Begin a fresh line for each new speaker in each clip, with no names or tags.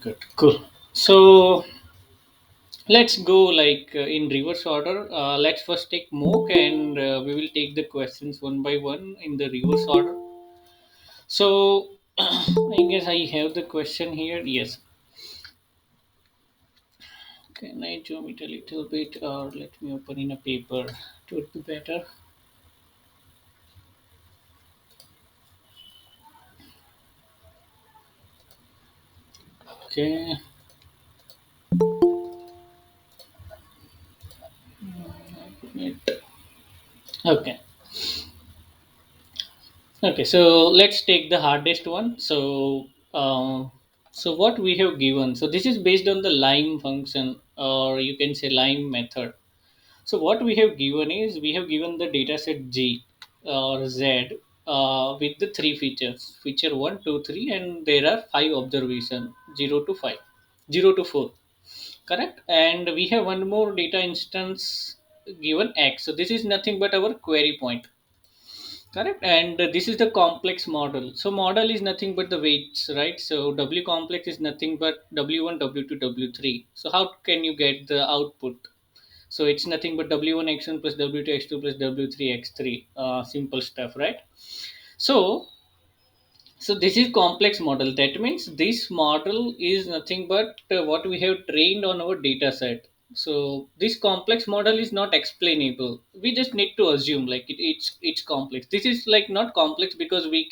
Good, cool. So let's go like in reverse order. Let's first take mock, and we will take the questions one by one in the reverse order. So I guess I have the question here. Yes. Can I zoom it a little bit, or let me open in a paper? It would be better. Okay. Okay. Okay, so let's take the hardest one. So what we have given. So this is based on the line function, or you can say line method. So what we have given is we have given the data set G or Z with the three features: feature one, two, three, and there are five observation: zero to five, zero to four. Correct. And we have one more data instance given X. So this is nothing but our query point. Correct. And this is the complex model. So model is nothing but the weights, right? So W complex is nothing but W1, W2, W3. So how can you get the output? So it's nothing but W1 X1 plus W2 X2 plus W3 X3. Simple stuff, right? So so this is complex model. That means this model is nothing but what we have trained on our data set. So this complex model is not explainable. We just need to assume like it's complex. This is like not complex because we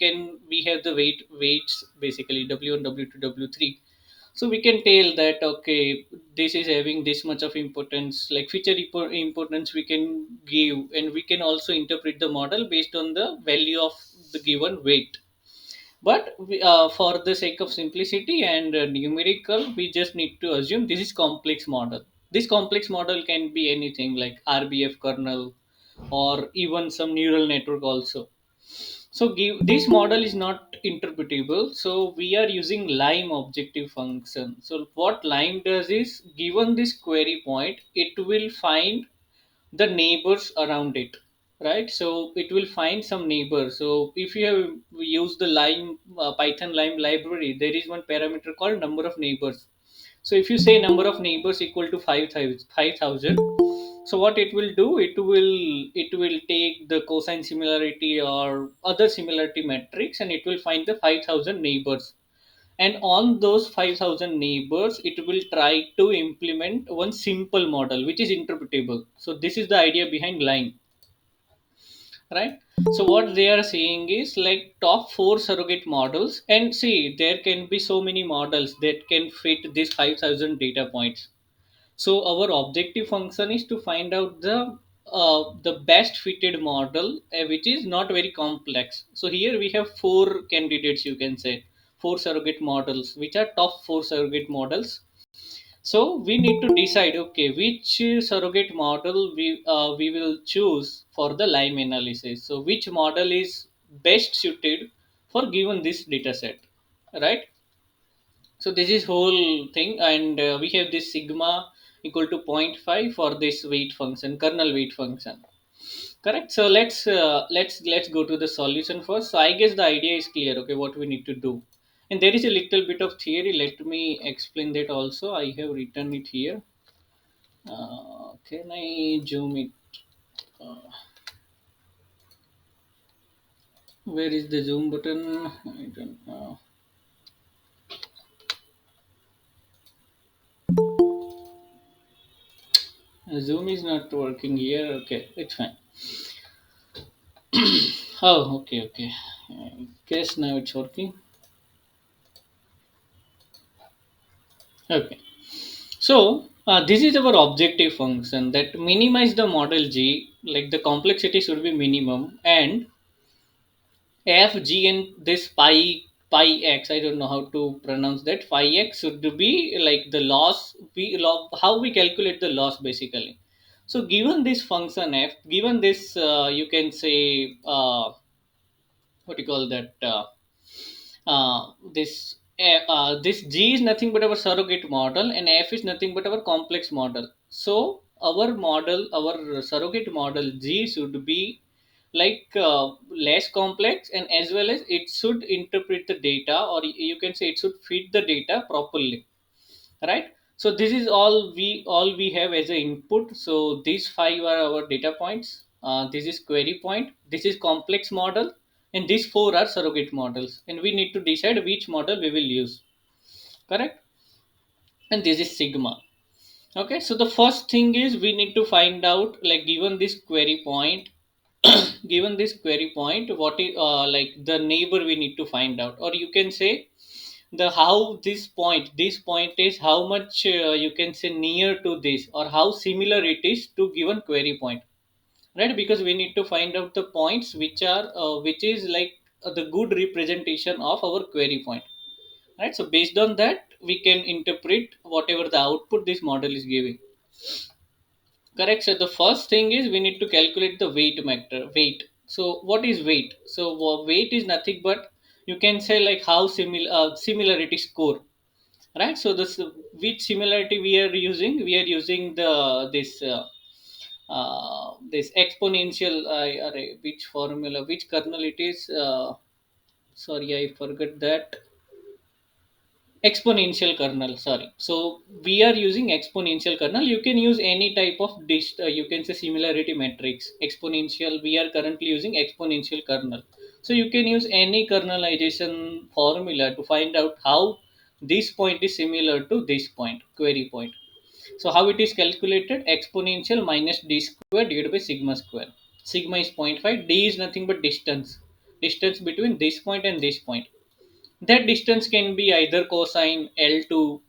have the weights basically W1, W2, W3. So we can tell that okay, this is having this much of importance, like importance we can give, and we can also interpret the model based on the value of the given weight. But for the sake of simplicity and numerical, we just need to assume this is complex model. This complex model can be anything like RBF kernel or even some neural network also. So this model is not interpretable. So we are using lime objective function. So what lime does is given this query point, it will find the neighbors around it, right? So it will find some neighbors. So if you have used the lime python lime library, there is one parameter called number of neighbors. So if you say number of neighbors equal to 5,000, so what it will do, it will take the cosine similarity or other similarity metrics, and it will find the 5,000 neighbors. And on those 5,000 neighbors, it will try to implement one simple model which is interpretable. So this is the idea behind line, right? So what they are saying is like top four surrogate models, and see there can be so many models that can fit these 5,000 data points. So our objective function is to find out the best fitted model, which is not very complex. So here we have four candidates, you can say four surrogate models, which are top four surrogate models. So we need to decide, okay, which surrogate model we will choose for the Lime analysis. So which model is best suited for given this data set, right? So this is whole thing, and we have this sigma equal to zero point 0.5 for this weight function, kernel weight function. Correct. So let's go to the solution first. So I guess the idea is clear. Okay, what we need to do, and there is a little bit of theory. Let me explain that also. I have written it here. Can I zoom it? Uh, where is the zoom button? I don't know. Zoom is not working here. Okay, it's fine. Oh, okay, okay. I guess now it's working. Okay. So this is our objective function that minimize the model G, like the complexity should be minimum, and f g and this pi x, I don't know how to pronounce that, phi x should be like the loss, how we calculate the loss basically. So given this function f, given this you can say what do you call that, this G is nothing but our surrogate model, and F is nothing but our complex model. So our model, our surrogate model G should be like less complex, and as well as it should interpret the data, or you can say it should fit the data properly. right? So this is all we have as an input. So these five are our data points. This is query point, this is complex model, and these four are surrogate models, and we need to decide which model we will use, correct? And this is sigma. Okay, so the first thing is we need to find out, like, given this query point, given this query point, what is like the neighbor we need to find out, or you can say the how this point is how much you can say near to this, or how similar it is to given query point, right? Because we need to find out the points which are which is like the good representation of our query point, right? So based on that we can interpret whatever the output this model is giving, correct? So the first thing is we need to calculate the weight factor. Weight. So what is weight? So weight is nothing but, you can say, like how similarity score, right? So this, which similarity we are using? We are using the this exponential array. Which formula, which kernel it is? Sorry, I forgot that. Exponential kernel, sorry. So we are using exponential kernel. You can use any type of you can say similarity matrix. Exponential, we are currently using exponential kernel. So you can use any kernelization formula to find out how this point is similar to this point, query point. So how it is calculated? Exponential minus d square divided by sigma square. Sigma is zero point 0.5, d is nothing but distance between this point and this point. That distance can be either cosine L2,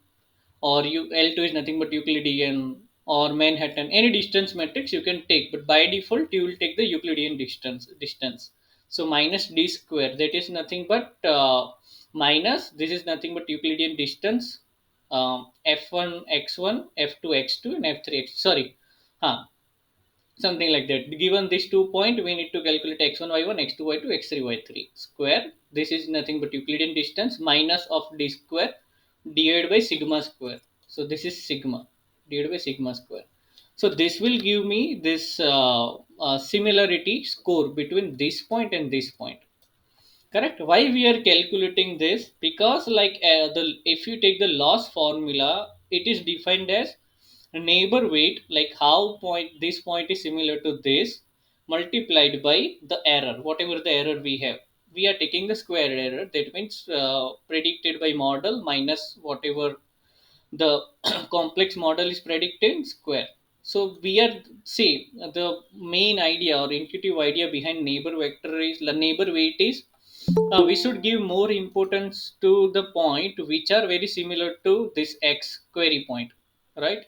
or L2 is nothing but Euclidean, or Manhattan. Any distance matrix you can take, but by default you will take the Euclidean distance. So minus d square, that is nothing but minus, this is nothing but Euclidean distance, f1 x1, f2 x2, and f3 x. Sorry, huh, something like that. Given these 2 point, we need to calculate x1 y1, x2 y2, x3 y3 square. This is nothing but Euclidean distance minus of d square divided by sigma square. So this is sigma divided by sigma square. So this will give me this similarity score between this point and this point, correct? Why we are calculating this? Because like the if you take the loss formula, it is defined as neighbor weight, like how point this point is similar to this, multiplied by the error, whatever the error we have. We are taking the square error, that means predicted by model minus whatever the complex model is predicting square. So we are, see, the main idea or intuitive idea behind neighbor vector is, the neighbor weight is, we should give more importance to the point which are very similar to this x query point, right?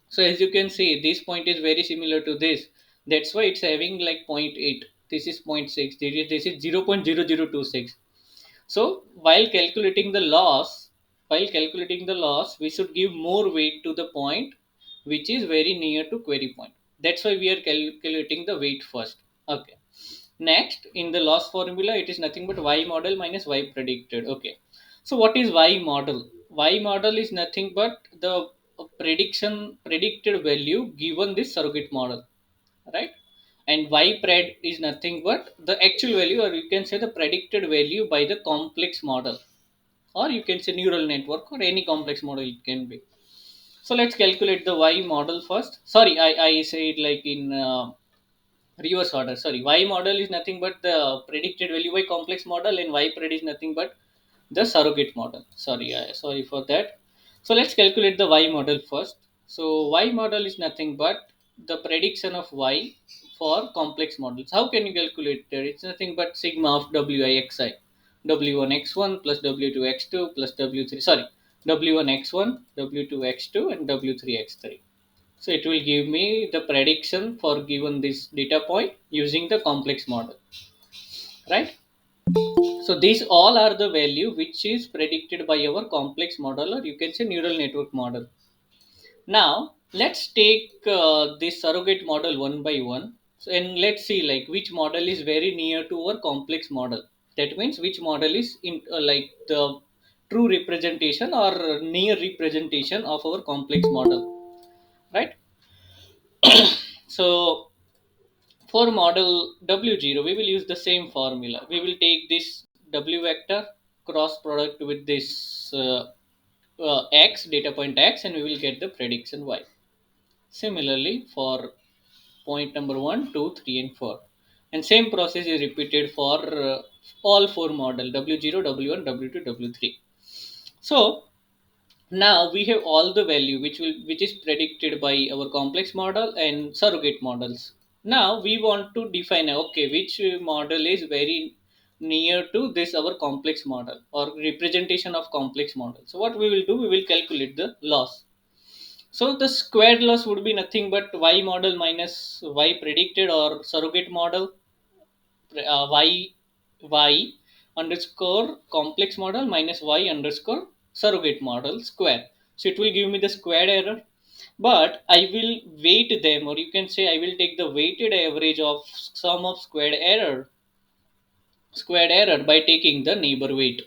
So as you can see, this point is very similar to this. That's why it's having like zero point 0.8. This is zero point 0.6. This is 0.0026. So while calculating the loss, we should give more weight to the point which is very near to query point. That's why we are calculating the weight first. Okay. Next, in the loss formula, it is nothing but y model minus y predicted. Okay. So what is y model? Y model is nothing but the predicted value given this surrogate model, right? And y pred is nothing but the actual value, or you can say the predicted value by the complex model, or you can say neural network, or any complex model it can be. So let's calculate the y model first. Sorry, I say it like in reverse order. Sorry, y model is nothing but the predicted value by complex model, and y pred is nothing but the surrogate model. Sorry, sorry for that. So let's calculate the y model first. So y model is nothing but the prediction of y for complex models. How can you calculate that? It's nothing but sigma of wi xi, w1 x1 plus w2 x2 plus w3, sorry, w1 x1, w2 x2, and w3 x3. So it will give me the prediction for given this data point using the complex model, right? So these all are the value which is predicted by our complex model, or you can say neural network model. Now let's take this surrogate model one by one. So, and let's see like which model is very near to our complex model. That means which model is in like the true representation or near representation of our complex model, right? So for model W0, we will use the same formula. We will take this W vector, cross product with this x, data point x, and we will get the prediction y. Similarly, for point number 1, 2, 3, and 4. And same process is repeated for all four model W0, W1, W2, W3. So now we have all the value which is predicted by our complex model and surrogate models. Now we want to define okay which model is very near to this our complex model or representation of complex model. So what we will do, we will calculate the loss. So the squared loss would be nothing but y model minus y predicted or surrogate model y underscore complex model minus y underscore surrogate model square. So it will give me the squared error, but I will weight them, or you can say I will take the weighted average of sum of squared error by taking the neighbor weight.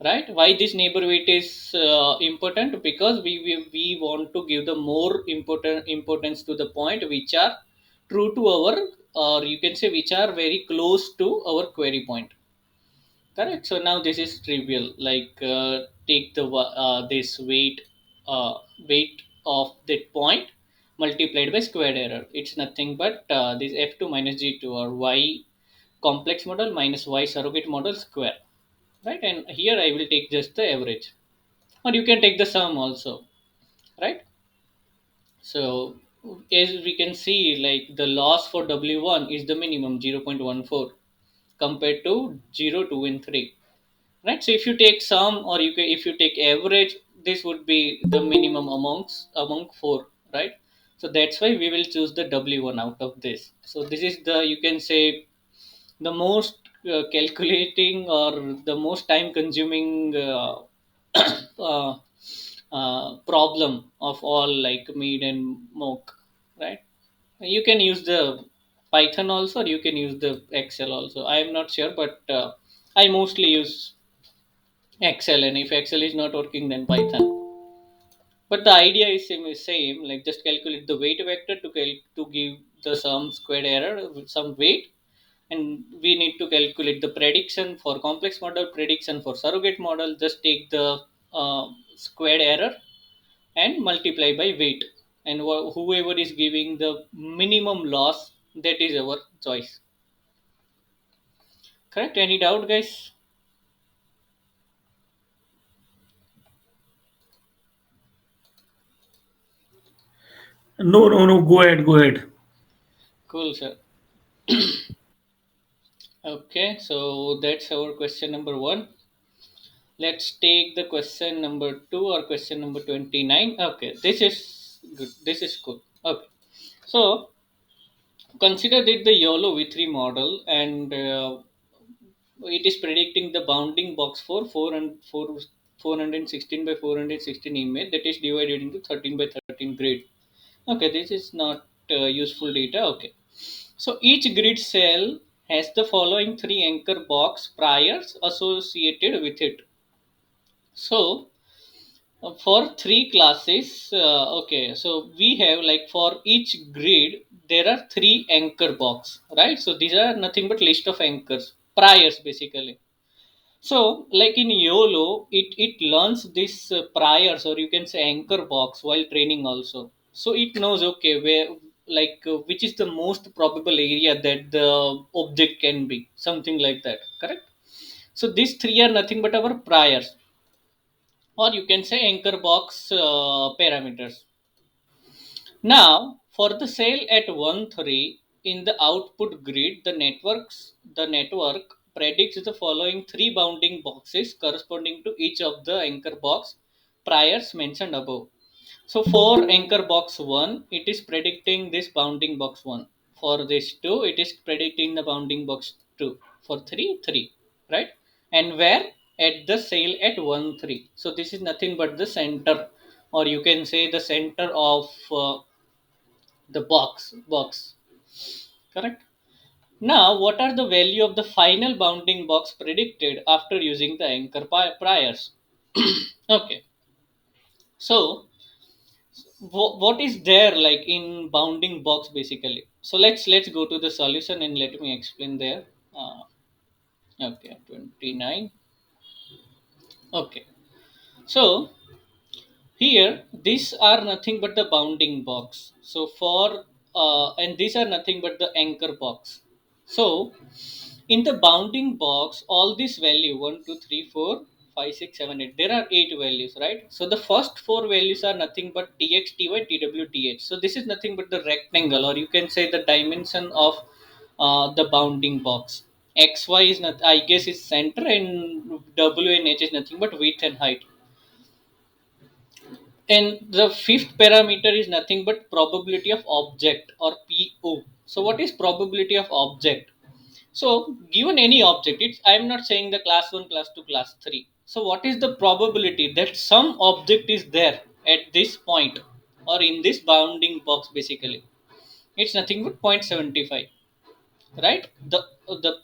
Right, why this neighbor weight is important? Because we want to give the more important importance to the point which are true to our, or you can say which are very close to our query point. Correct. So now this is trivial, like take the this weight of that point multiplied by squared error. It's nothing but this f2 minus g2, or y complex model minus y surrogate model square. Right, and here I will take just the average, or you can take the sum also. Right. So as we can see, like the loss for w1 is the minimum 0.14 compared to 0, 2, and 3. Right, so if you take sum, or if you take average, this would be the minimum among four. Right, so that's why we will choose the w1 out of this. So this is the, you can say, the most calculating or the most time consuming uh, problem of all, like mid and mock. Right, you can use the python also, or you can use the excel also. I am not sure, but I mostly use excel, and if excel is not working, then python. But the idea is same, like just calculate the weight vector to give the sum squared error with some weight, and we need to calculate the prediction for complex model, prediction for surrogate model. Just take the squared error and multiply by weight, and whoever is giving the minimum loss, that is our choice. Correct? Any doubt, guys?
No, no, no. Go ahead. Go ahead.
Cool, sir. Okay, so that's our question number 1. Let's take the question number 2, or question number 29. Okay, this is good. This is good. Okay, so consider that the YOLO V3 model, and it is predicting the bounding box for 416 by 416 image, that is divided into 13 by 13 grid. Okay, this is not useful data. Okay, so each grid cell has the following three anchor box priors associated with it. So for three classes, okay, so we have, like, for each grid there are three anchor box, right? So these are nothing but list of anchors, priors basically. So like in YOLO, it learns this priors, or you can say anchor box, while training also. So it knows, okay, where, like which is the most probable area that the object can be, something like that. Correct. So these three are nothing but our priors, or you can say anchor box parameters. Now, for the cell at 1 3 in the output grid, the network predicts the following three bounding boxes corresponding to each of the anchor box priors mentioned above. So for anchor box 1, it is predicting this bounding box 1. For this 2, it is predicting the bounding box 2. For 3, 3. Right? And where? At the cell at 1 3. So this is nothing but the center, or you can say the center of the box. Correct? Now, what are the value of the final bounding box predicted after using the anchor priors? Okay. So what is there, like, in bounding box basically? So let's go to the solution, and let me explain there. Okay, 29. Okay, so Here, these are nothing but the bounding box. So for and these are nothing but the anchor box. So in the bounding box, all this value 1, 2, 3, 4, 5, 6, 7, 8. There are 8 values, right? So the first 4 values are nothing but tx, ty, tw, th. So this is nothing but the rectangle, or you can say the dimension of the bounding box. Xy is not, I guess, is center, and w and h is nothing but width and height. And the fifth parameter is nothing but probability of object, or PO. So what is probability of object? So given any object, it's, I'm not saying the class 1, class 2, class 3. So what is the probability that some object is there at this point or in this bounding box basically? It's nothing but 0.75, right? The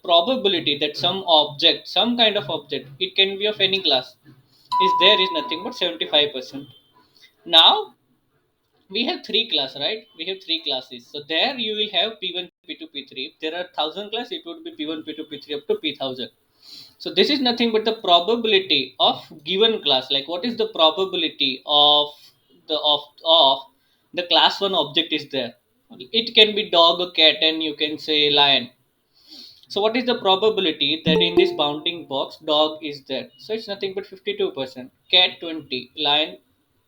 probability that some object, some kind of object, it can be of any class, is there is nothing but 75%. Now we have three class, right? We have three classes. So there you will have p1, p2, p3. If there are 1,000 class, it would be p1, p2, p3 up to p1000. So this is nothing but the probability of given class. Like what is the probability of of the class one object is there? It can be dog or cat, and you can say lion. So what is the probability that in this bounding box dog is there? So it's nothing but 52%, cat 20, lion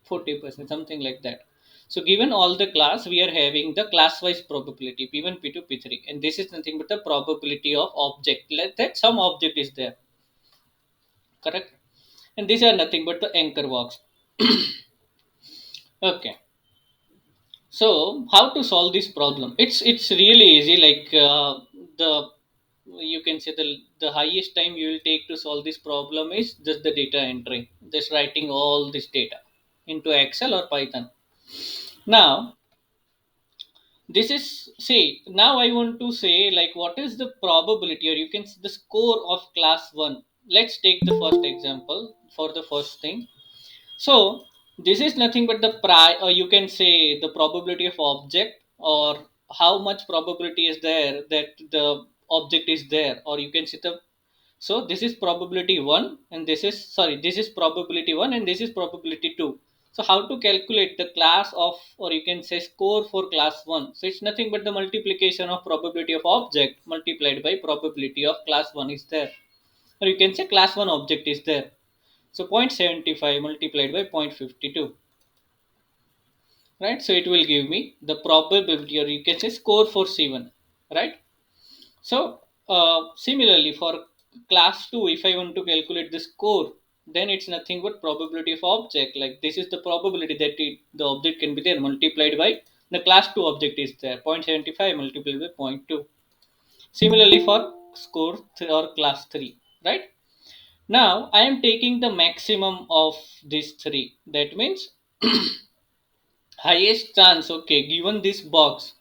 40%, something like that. So given all the class, we are having the class wise probability p1, p2, p3, and this is nothing but the probability of object. Let that some object is there, correct? And these are nothing but the anchor box. Okay. So how to solve this problem? It's really easy. Like the you can say the highest time you will take to solve this problem is just the data entry, just writing all this data into Excel or Python. Now this is, see, now I want to say like what is the probability, or you can see the score of class 1. Let's take the first example for the first thing. So this is nothing but the or you can say the probability of object, or how much probability is there that the object is there, or you can see the, so this is probability 1, and this is, sorry, this is probability 1 and this is probability 2. So how to calculate the class of, or you can say score for class 1? So it's nothing but the multiplication of probability of object multiplied by probability of class 1 is there, or you can say class 1 object is there. So 0.75 multiplied by 0.52, right? So it will give me the probability, or you can say score for C1, right? So similarly for class 2, if I want to calculate the score, then it's nothing but probability of object. Like this is the probability that the object can be there multiplied by the class 2 object is there, 0.75 multiplied by zero point 0.2. Similarly for score or class 3, right? Now I am taking the maximum of these three. That means highest chance, okay, given this box,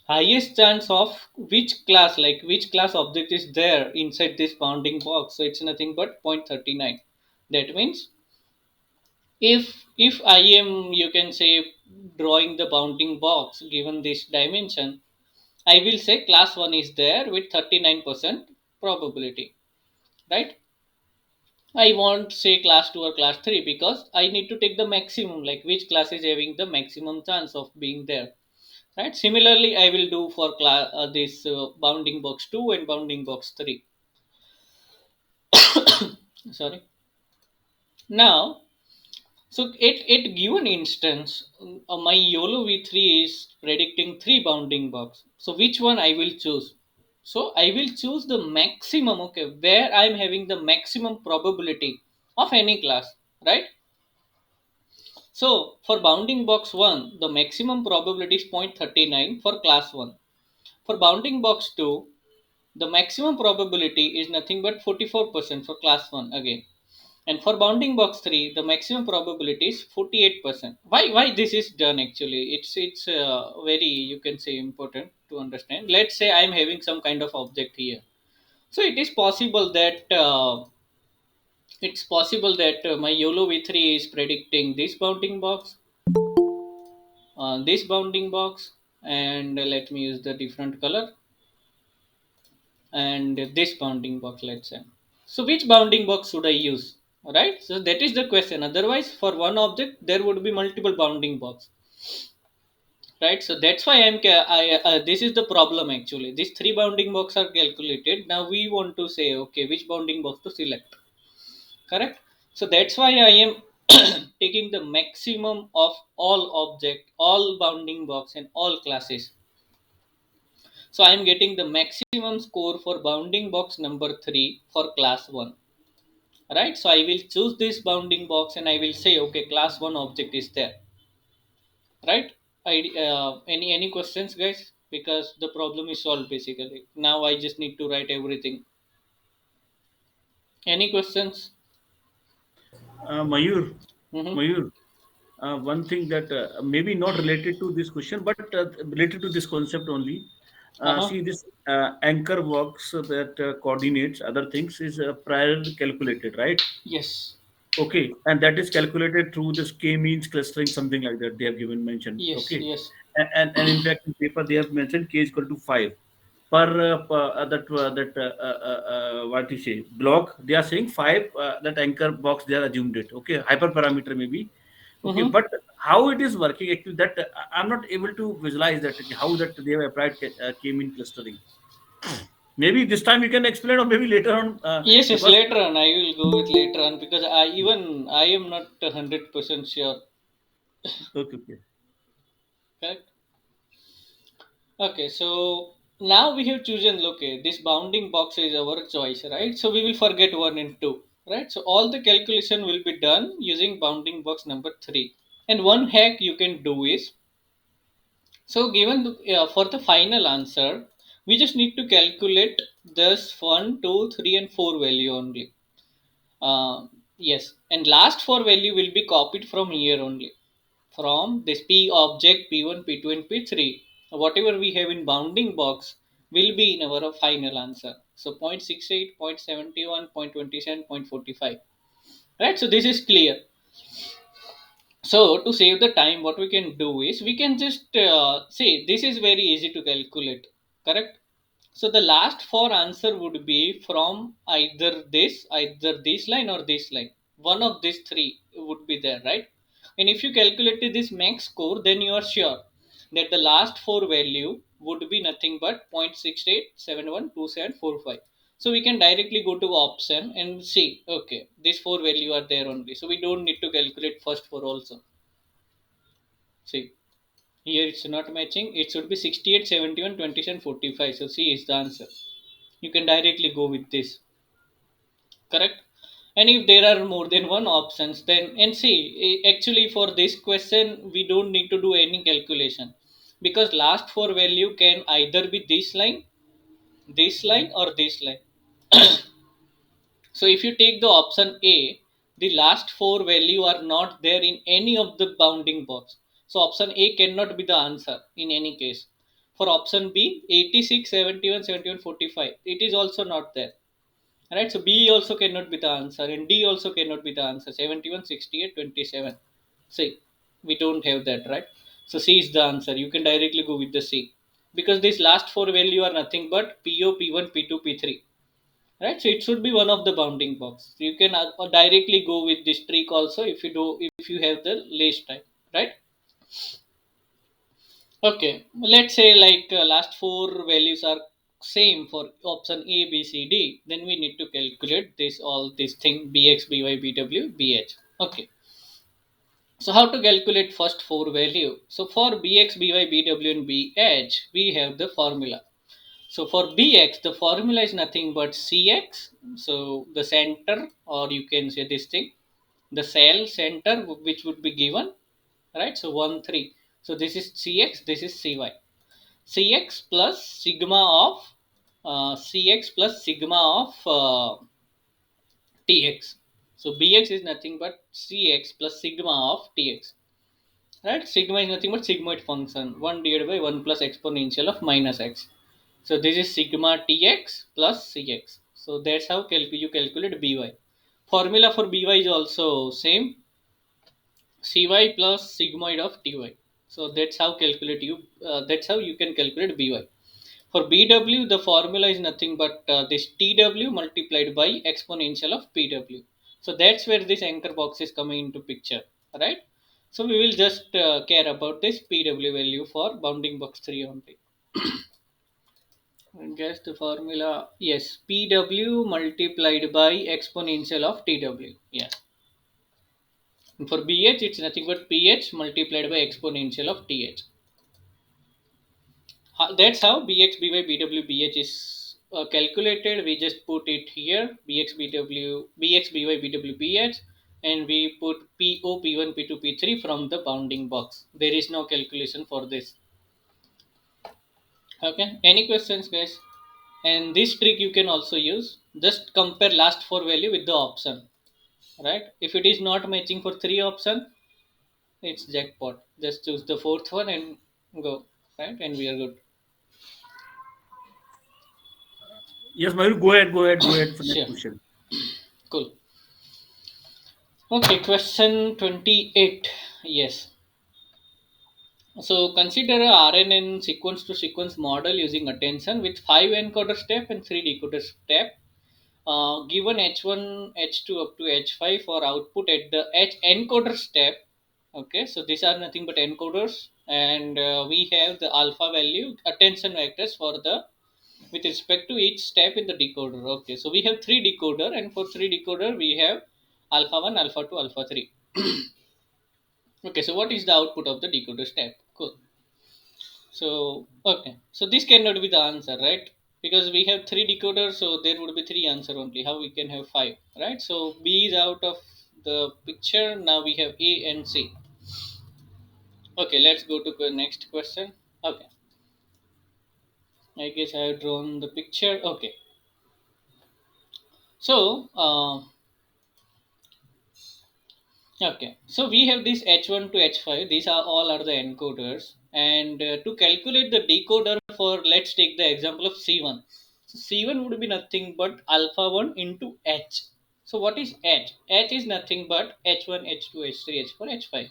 highest chance of which class, like which class object is there inside this bounding box. So it's nothing but 0.39. That means if I am, you can say, drawing the bounding box given this dimension, I will say class 1 is there with 39% probability, right? I won't say class 2 or class 3 because I need to take the maximum, like which class is having the maximum chance of being there, right? Similarly, I will do for class this bounding box 2 and bounding box 3. Sorry. Now, so at given instance, my YOLO V3 is predicting three bounding box. So which one I will choose? So I will choose the maximum, okay, where I am having the maximum probability of any class, right? So for bounding box 1, the maximum probability is 0.39 for class 1. For bounding box 2, the maximum probability is nothing but 44% for class 1 again. And for bounding box 3, the maximum probability is 48%. Why this is done actually? It's very, you can say, important to understand. Let's say I'm having some kind of object here. So it is possible that my YOLO V3 is predicting this bounding box, and let me use the different color, and this bounding box, let's say. So which bounding box should I use? right? So that is the question. Otherwise, for one object, there would be multiple bounding box, right? So that's why this is the problem actually. These three bounding box are calculated. Now we want to say, okay, which bounding box to select, correct? So that's why I am taking the maximum of all object, all bounding box, and all classes. So I am getting the maximum score for bounding box number 3 for class 1, right? So I will choose this bounding box and I will say, okay, class 1 object is there, right? Any questions, guys? Because the problem is solved basically. Now I just need to write everything. Any questions?
Mayur,
Mm-hmm.
Mayur, one thing that maybe not related to this question, but related to this concept only.
Uh-huh.
See, this anchor works that coordinates other things is prior calculated, right?
Yes.
Okay, and that is calculated through this k-means clustering, something like that. They have given mentioned.
Yes.
Okay,
Yes.
and in fact, in paper they have mentioned k is equal to 5 per what you say block. They are saying 5 that anchor box. They are assumed it. Okay, hyperparameter maybe. Okay,
Mm-hmm.
but how it is working actually that I'm not able to visualize that how that they have applied k-mean clustering. Maybe this time you can explain, or maybe later on
Yes, yes,
because
later on. I will go with later on because I am not 100% sure.
okay, okay.
Correct. Okay, so now we have chosen. Okay, this bounding box is our choice, right? So we will forget one and two, right? So all the calculation will be done using bounding box number 3. And one hack you can do is, so given for the final answer, we just need to calculate this one, 2, 3, and 4 value only. Uh, yes, and last 4 value will be copied from here only, from this P object P1, P2, and P3. Whatever we have in bounding box will be in our final answer. So 0.68, 0.71, 0.27, 0.45. Right? So this is clear. So to save the time, what we can do is we can just say this is very easy to calculate. Correct? So the last four answer would be from either this line or this line. One of these three would be there, right? And if you calculated this max score, then you are sure that the last four value would be nothing but 0.68712745. So we can directly go to option and see, okay, these four value are there only. So we don't need to calculate first four also. See, here it's not matching. It should be 68, 71, 27, 45. So C is the answer. You can directly go with this, correct? And if there are more than one options, then and see, actually for this question we don't need to do any calculation, because last four value can either be this line or this line. So if you take the option A, the last four value are not there in any of the bounding box. So option A cannot be the answer in any case. For option B, 86, 71, 71, 45, it is also not there. Right? So B also cannot be the answer, and D also cannot be the answer. 71, 68, 27. See, we don't have that, right? So C is the answer. You can directly go with the C, because these last four value are nothing but PO, P1, P2, P3. Right? So it should be one of the bounding box. You can directly go with this trick also if you have the least time, right? Okay, let's say like last four values are same for option A, B, C, D. Then we need to calculate this thing BX, BY, BW, BH. Okay, so how to calculate first four value? So for BX, BY, BW, and BH, we have the formula. So for BX, the formula is nothing but CX. So the center, or you can say this thing, the cell center, which would be given, right? So 1, 3. So this is CX, this is CY. Cx plus sigma of Cx plus sigma of Tx. So Bx is nothing but Cx plus sigma of Tx. Right? Sigma is nothing but sigmoid function. 1 divided by 1 plus exponential of minus x. So this is sigma Tx plus Cx. So that's how you calculate By. Formula for By is also same. Cy plus sigmoid of Ty. So that's how you can calculate By. For BW, the formula is nothing but this TW multiplied by exponential of PW. So that's where this anchor box is coming into picture, right? So we will just care about this PW value for bounding box 3 only. And guess the formula. Yes, PW multiplied by exponential of TW. Yes. And for BH, it's nothing but PH multiplied by exponential of TH. That's how BX, BY, BW, BH is calculated. We just put it here, BX, BW, BX, BY, BW, BH, and we put PO, P1, P2, P3 from the bounding box. There is no calculation for this. Okay, any questions, guys? And this trick you can also use. Just compare last four value with the option, right? If it is not matching for three option, it's jackpot. Just choose the fourth one and go, right? And we are good.
Yes, Mayur, go ahead for next
Sure,
question.
cool. Okay, question 28. Yes. So consider a RNN sequence to sequence model using attention with 5 encoder step and 3 decoder step. Given H1, H2 up to H5 for output at the H encoder step. Okay, so these are nothing but encoders, and we have the alpha value attention vectors for the with respect to each step in the decoder. Okay, so we have three decoder, and for three decoder we have alpha 1, alpha 2, alpha 3. Okay, so what is the output of the decoder step? Cool. So, okay, so this cannot be the answer, right? Because we have three decoders, so there would be three answer only. How we can have five, right? So B is out of the picture. Now we have A and C. Okay, let's go to the next question. Okay, I guess I have drawn the picture. Okay, so okay, so we have this H1 to H5. These are all are the encoders, and to calculate the decoder for, let's take the example of C1. So C1 would be nothing but alpha 1 into H. So what is H? H is nothing but H1, H2, H3, H4, H5.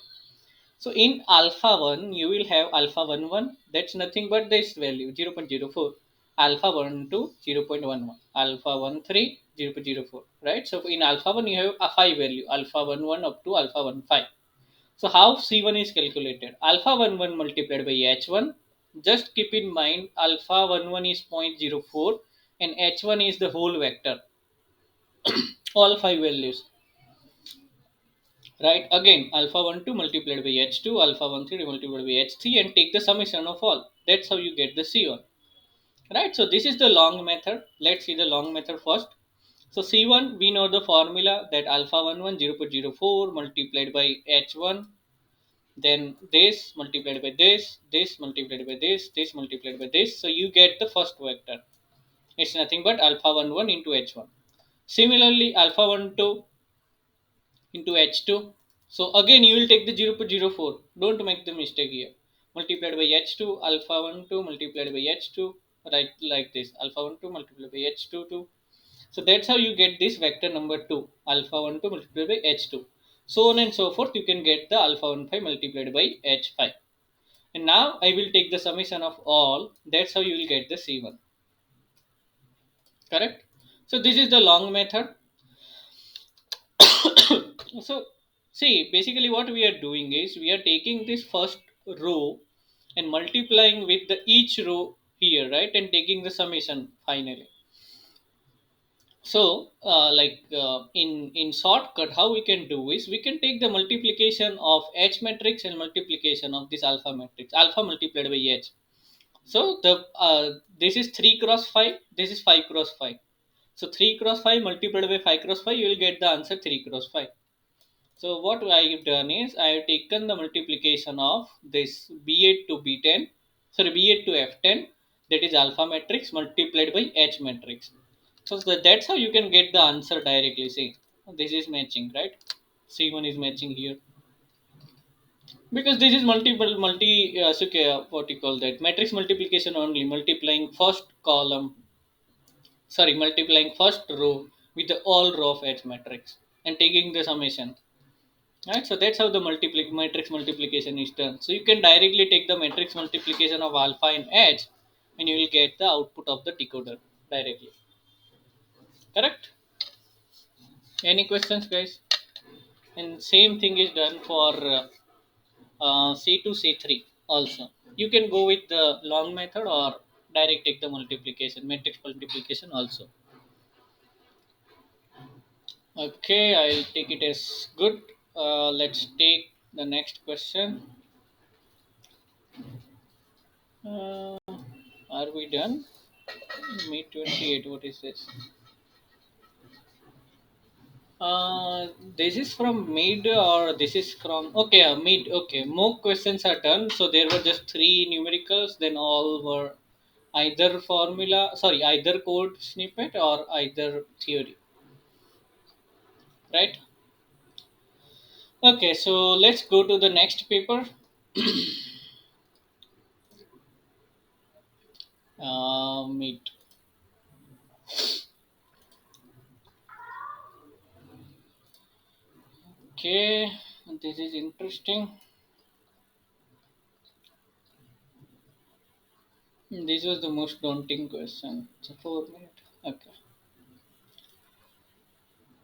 So in alpha 1, you will have alpha 1 1. That's nothing but this value 0.04. Alpha 1 2 0.11. Alpha 1 3 0.04. Right? So in alpha 1, you have a 5 value alpha 1 1 up to alpha 1 5. So how C1 is calculated? Alpha 1 1 multiplied by H1. Just keep in mind alpha 1 1 is zero point zero 0.04 and H1 is the whole vector. All 5 values. Right, again alpha 1 2 multiplied by h2 alpha 1 3 multiplied by h3 and take the summation of all. That's how you get the c1, right? So this is the long method. Let's see the long method first. So c1, we know the formula that alpha 1 1 0.04 multiplied by h1, then this multiplied by this multiplied by this multiplied by this, so you get the first vector. It's nothing but alpha 1 1 into h1. Similarly alpha 1 2 into H2. So again you will take the 0.04. Don't make the mistake here. Multiplied by H2, alpha 1 2 multiplied by H2, right, like this. Alpha 1 2 multiplied by H2 2. So that's how you get this vector number 2. Alpha 1 2 multiplied by H2. So on and so forth, you can get the alpha 1 5 multiplied by H5. And now I will take the summation of all. That's how you will get the C1. Correct? So this is the long method. So see, basically what we are doing is we are taking this first row and multiplying with the each row here, right, and taking the summation finally. So in shortcut, how we can do is we can take the multiplication of h matrix and multiplication of this alpha matrix, alpha multiplied by h. So the this is 3 cross 5, this is 5 cross 5. So 3 cross 5 multiplied by 5 cross 5, you will get the answer 3 cross 5. So what I have done is I have taken the multiplication of this B8 to B10, sorry, B8 to F10, that is alpha matrix multiplied by H matrix. So that's how you can get the answer directly. See, this is matching, right? C1 is matching here because this is so, okay, what you call that, matrix multiplication only, multiplying first column, sorry, multiplying first row with the all row of H matrix and taking the summation. Right, so that's how the matrix multiplication is done. So you can directly take the matrix multiplication of alpha and h, and you will get the output of the decoder directly. Correct? Any questions, guys? And same thing is done for C2, C3 also. You can go with the long method or direct take the multiplication, matrix multiplication also. Okay, I'll take it as good. Let's take the next question. Uh, are we done? Me 28. What is this? This is from mid or this is from okay mid. Okay, more questions are done. So there were just three numericals. Then all were either formula. Sorry, either code snippet or either theory. Right. Okay. So let's go to the next paper. Mid. Okay. This is interesting. This was the most daunting question. So 4 minutes. Okay.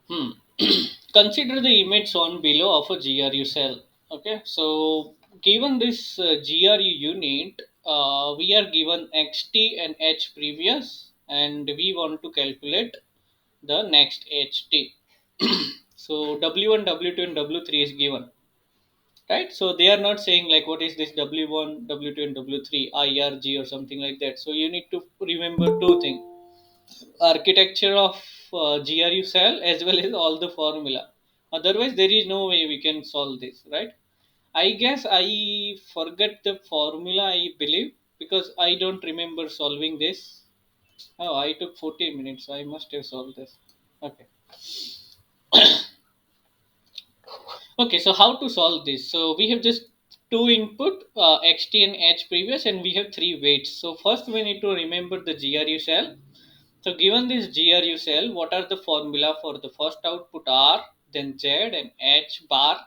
Hmm. Consider the image shown below of a GRU cell. Okay. So given this GRU unit, we are given XT and H previous, and we want to calculate the next HT. So W1, W2, and W3 is given. Right. So they are not saying like what is this W1, W2, and W3 IRG or something like that. So you need to remember two things: architecture of GRU cell as well as all the formula. Otherwise, there is no way we can solve this, right? I guess I forget the formula, I believe, because I don't remember solving this. Oh, I took 40 minutes, so I must have solved this. Okay. Okay, so how to solve this? So we have just two input, xt and h previous, and we have three weights. So first we need to remember the GRU cell. So given this GRU cell, what are the formula for the first output R, then Z and H bar,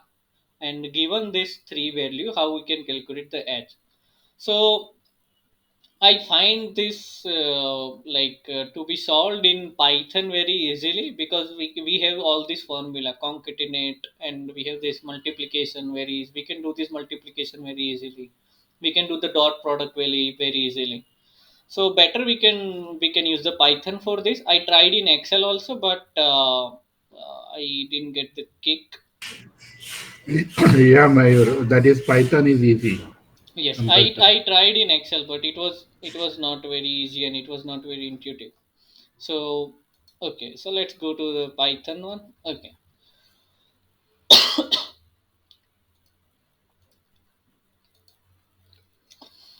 and given this three value, how we can calculate the H. So I find this to be solved in Python very easily because we have all this formula concatenate and we have this multiplication we can do this multiplication very easily. We can do the dot product very easily. So better we can use the Python for this. I tried in Excel also, but I didn't get the kick.
Yeah, Mayur, that is Python is easy.
Yes,
Some
I tried in Excel, but it was not very easy and it was not very intuitive. So okay, so let's go to the Python one. Okay,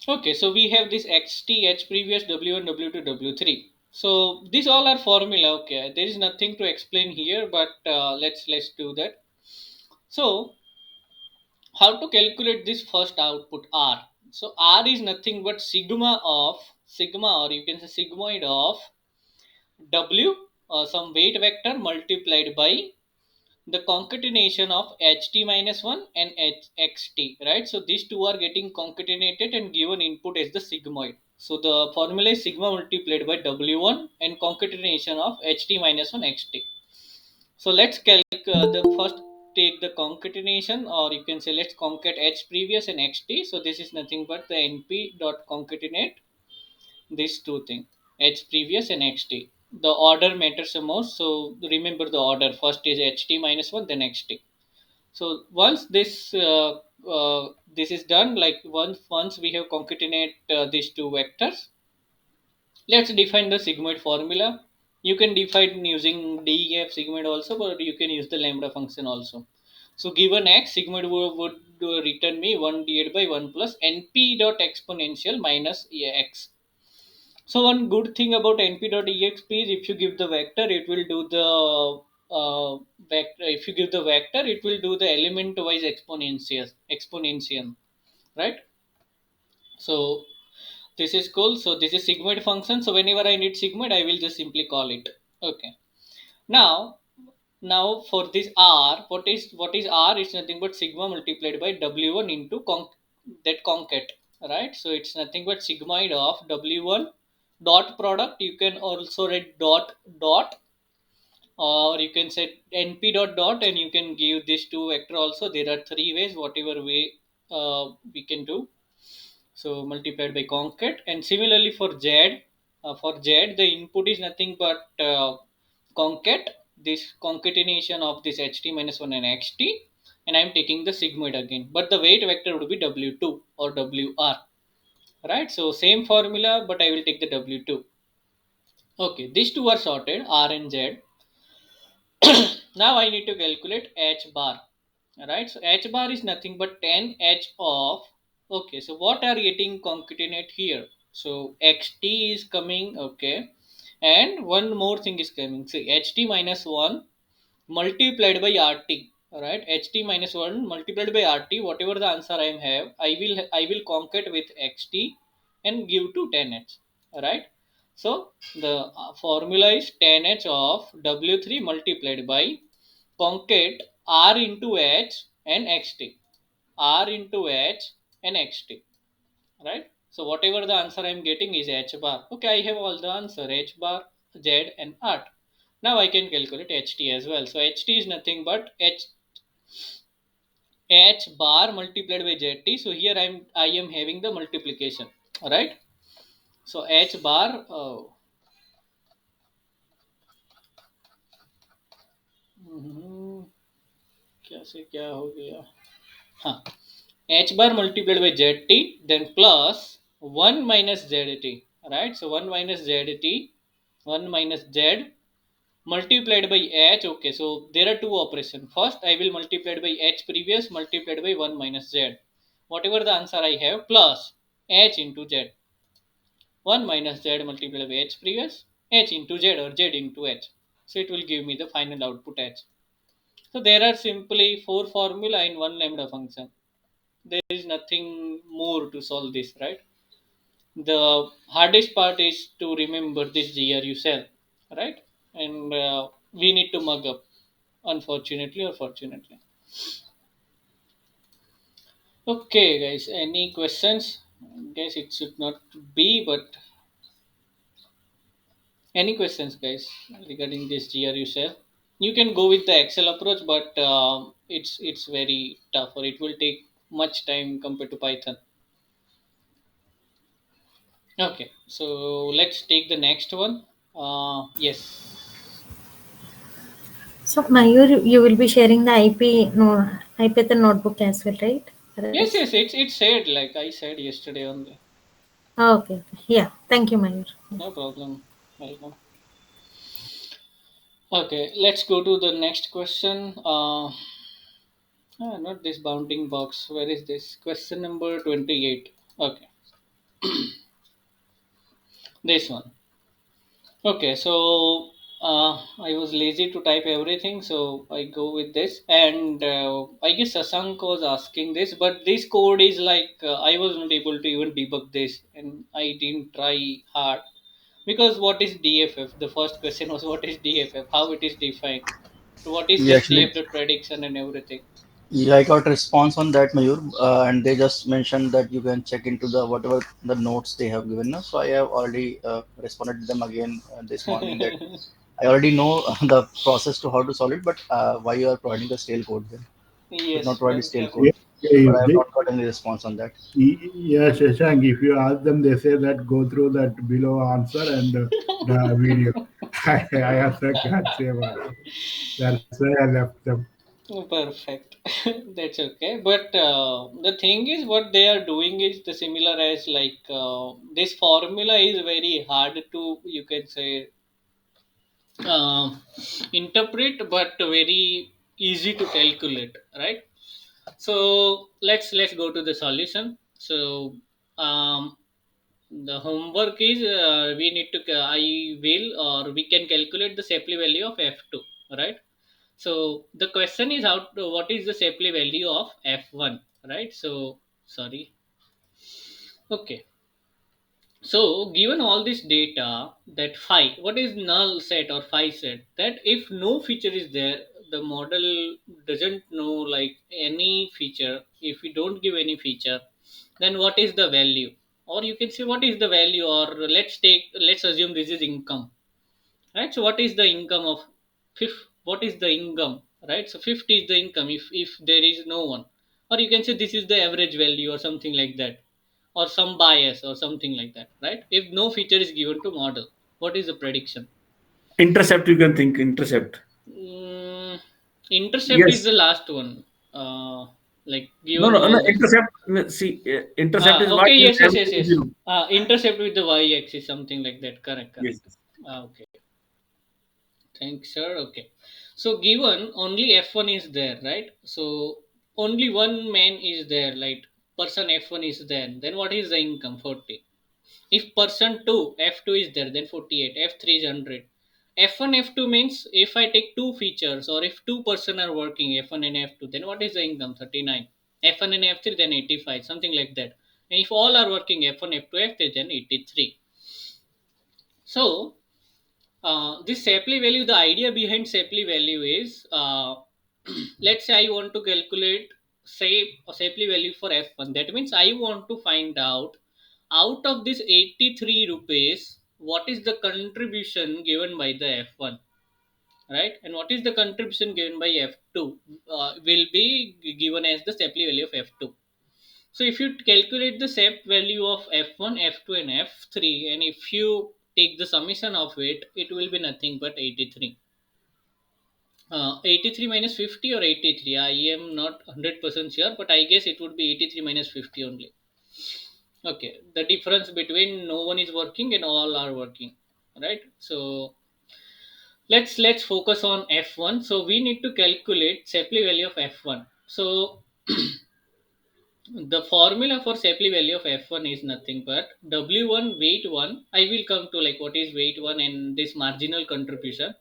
okay. So we have this XTH previous W1, W2, W3. So these all are formula. Okay, there is nothing to explain here, but let's do that. So how to calculate this first output R? So R is nothing but sigma, or you can say sigmoid of W, some weight vector multiplied by the concatenation of ht minus 1 and xt, right? So these two are getting concatenated and given input as the sigmoid. So the formula is sigma multiplied by w1 and concatenation of ht minus 1 xt. So let's the first take the concatenation, or you can say let's concat h previous and xt. So this is nothing but the np dot concatenate these two things, h previous and xt. The order matters the most, so remember the order. First is ht minus 1, then xt. So once this is done, like once we have concatenate these two vectors, let's define the sigmoid formula. You can define using def sigmoid also, but you can use the lambda function also. So given x, sigmoid would return me 1 divided by 1 plus np dot exponential minus x. So one good thing about np.exp is if you give the vector, it will do the vector. If you give the vector, it will do the element wise exponential, right? So this is cool. So this is sigmoid function. So whenever I need sigmoid, I will just simply call it. Okay. Now, now for this R, what is R? It's nothing but sigma multiplied by W1 into that concat, right? So it's nothing but sigmoid of W1 dot product. You can also write dot or you can set np dot dot, and you can give this two vector also. There are three ways, whatever way we can do. So multiplied by concat. And similarly for z, the input is nothing but concat, this concatenation of this ht minus 1 and xt, and I'm taking the sigmoid again, but the weight vector would be w2 or wr, right? So same formula, but I will take the w2. Okay, these two are sorted, r and z. Now I need to calculate h bar. Right, so h bar is nothing but 10 h of, okay, so what are getting concatenate here? So xt is coming, okay, and one more thing is coming. See, ht minus 1 multiplied by rt. All right, ht minus 1 multiplied by rt, whatever the answer I have, I will concat with xt and give to 10h. All right, so the formula is 10h of w3 multiplied by concat r into h and xt, r into h and xt, right? So whatever the answer I'm getting is h bar. Okay, I have all the answer, h bar, z and art. Now I can calculate ht as well. So ht is nothing but h bar multiplied by zt. So here I am having the multiplication, all right? So h bar, हम्म, क्या से क्या हो गया, हाँ, h bar multiplied by zt, then plus 1 minus zt, right? So 1 minus zt, 1 minus z multiplied by h. Okay, so there are two operations. First I will multiply by h previous multiplied by 1 minus z, whatever the answer I have, plus h into z, 1 minus z multiplied by h previous, h into z or z into h. So it will give me the final output h. So there are simply four formula in one lambda function. There is nothing more to solve this, right? The hardest part is to remember this GRU cell, right? And we need to mug up, unfortunately or fortunately. Okay, guys, any questions? Guess it should not be, but any questions, guys, regarding this GRU cell? You can go with the Excel approach, but it's very tough, or it will take much time compared to Python. Okay, so let's take the next one. Yes.
So Mayur, you will be sharing the IP no IPython notebook as well, right? For
Yes,
us?
yes, it's said like I said yesterday only.
Oh, okay, okay. Yeah. Thank you, Mayur.
No problem. Welcome. Okay, let's go to the next question. Not this bounding box. Where is this? Question number 28. Okay, this one. Okay, so I was lazy to type everything, so I go with this. And I guess Sasank was asking this, but this code is like I was not able to even debug this, and I didn't try hard. Because what is DFF? The first question was what is DFF? How it is defined? What is
Yeah,
this
actually,
DFF prediction and everything?
yeah, I got a response on that, Mayur, and they just mentioned that you can check into the whatever the notes they have given us. So I have already responded to them again this morning that I already know the process to how to solve it, but why you are providing the stale code then? Should not
Yes,
provide the stale
okay.
code,
Yeah,
but
if
I have
they,
not got any response on that.
yeah, Shashank, if you ask them, they say that go through that below answer and the video. I also can't say much. That's why I left them.
Perfect. That's okay. But the thing is, what they are doing is the similar as like this formula is very hard to, you can say, interpret, but very easy to calculate, right? So let's go to the solution. So um, the homework is we need to I will, or we can calculate the Shapley value of f2, right? So the question is how what is the Shapley value of f1, right? So sorry. Okay, so given all this data, that phi, what is null set or phi set? That if no feature is there, the model doesn't know like any feature. If we don't give any feature, then what is the value? Or you can say what is the value? Or let's assume this is income, right? So what is the income of fifth, what is the income, right? So fifth is the income if there is no one, or you can say this is the average value or something like that, or some bias or something like that, right? If no feature is given to model, what is the prediction?
Intercept, you can think intercept.
Mm, intercept is
Yes.
the last one. Uh, like
No,
given
no, no.
all this.
Intercept. See, intercept is what
Okay,
is
yes, yes, yes,
everything
yes.
zero.
Intercept with the y-axis, something like that. Correct,
Yes.
correct. Okay, thanks, sir. Okay, so given only F1 is there, right? So only one man is there, like person F1 is there. Then what is the income? 40. If person 2, F2 is there, then 48. F3 is 100. F1, F2 means if I take two features or if two person are working, F1 and F2, then what is the income? 39. F1 and F3, then 85, something like that. And if all are working, F1, F2, F3, then 83. So, this Shapley value, the idea behind Shapley value is, let's say I want to calculate Shapley value for F1. That means I want to find out of this 83 rupees, what is the contribution given by the F1, right? And what is the contribution given by F2 will be given as the Shapley value of F2. So if you calculate the SEP value of F1, F2 and F3, and if you take the summation of it, it will be nothing but 83. 83 minus 50 or 83, I am not 100% sure, but I guess it would be 83 minus 50 only. Okay, the difference between no one is working and all are working, right? So let's focus on F1. So we need to calculate Shapley value of F1. So the formula for Shapley value of F1 is nothing but W1 weight 1. I will come to like what is weight 1 and this marginal contribution.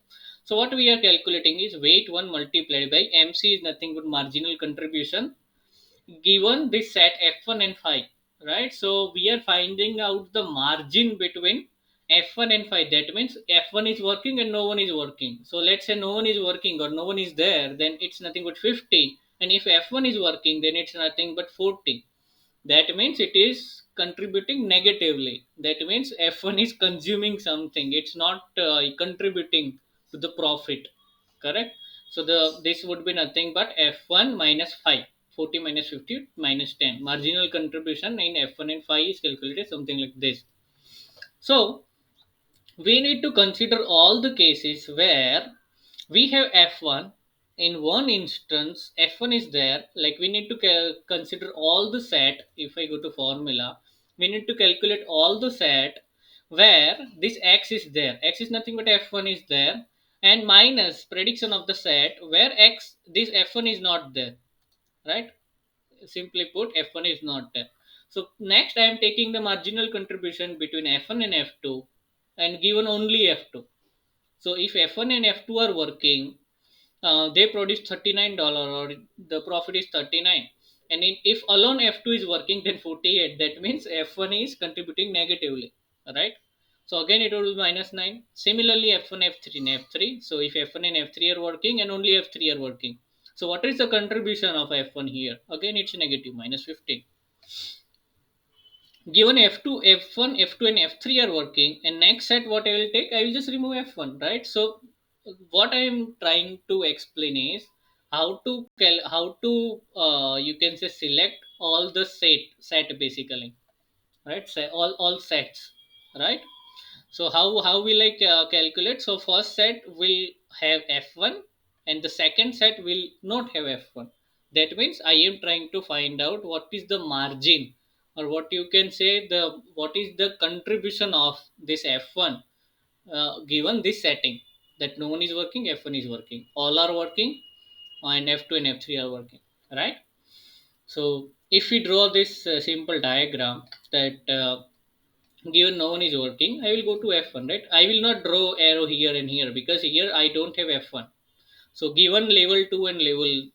So what we are calculating is weight 1 multiplied by MC is nothing but marginal contribution given this set F1 and phi, right? So we are finding out the margin between F1 and phi. That means F1 is working and no one is working. So let's say no one is working or no one is there, then it's nothing but 50. And if F1 is working, then it's nothing but 40. That means it is contributing negatively. That means F1 is consuming something. It's not contributing to the profit. Correct? So the this would be nothing but F1 minus 5. 40 minus 50 minus 10. Marginal contribution in F1 and 5 is calculated something like this. So we need to consider all the cases where we have F1. In one instance F1 is there, like we need to consider all the set. If I go to formula, we need to calculate all the set where this x is there. X is nothing but F1 is there, and minus prediction of the set where x this F1 is not there, right? Simply put, F1 is not there. So next I am taking the marginal contribution between F1 and F2 and given only F2. So if F1 and F2 are working, they produce $39 or the profit is 39. And if alone F2 is working, then 48. That means F1 is contributing negatively, right? So again it will be minus 9. Similarly F1, F3 and F3. So if F1 and F3 are working and only F3 are working. So what is the contribution of F1 here? Again it's negative, minus 15. Given F2, F1, F2 and F3 are working, and next set what I will take, I will just remove F1, right? So what I am trying to explain is how to you can say select all the set basically, right? Say all sets, right? So how will I calculate? So first set will have F1 and the second set will not have F1. That means I am trying to find out what is the margin, or what you can say the what is the contribution of this F1 given this setting, that no one is working, F1 is working, all are working, and F2 and F3 are working, right? So if we draw this simple diagram that given no one is working, I will go to F1, right? I will not draw arrow here and here because here I don't have F1. So given level 2 and level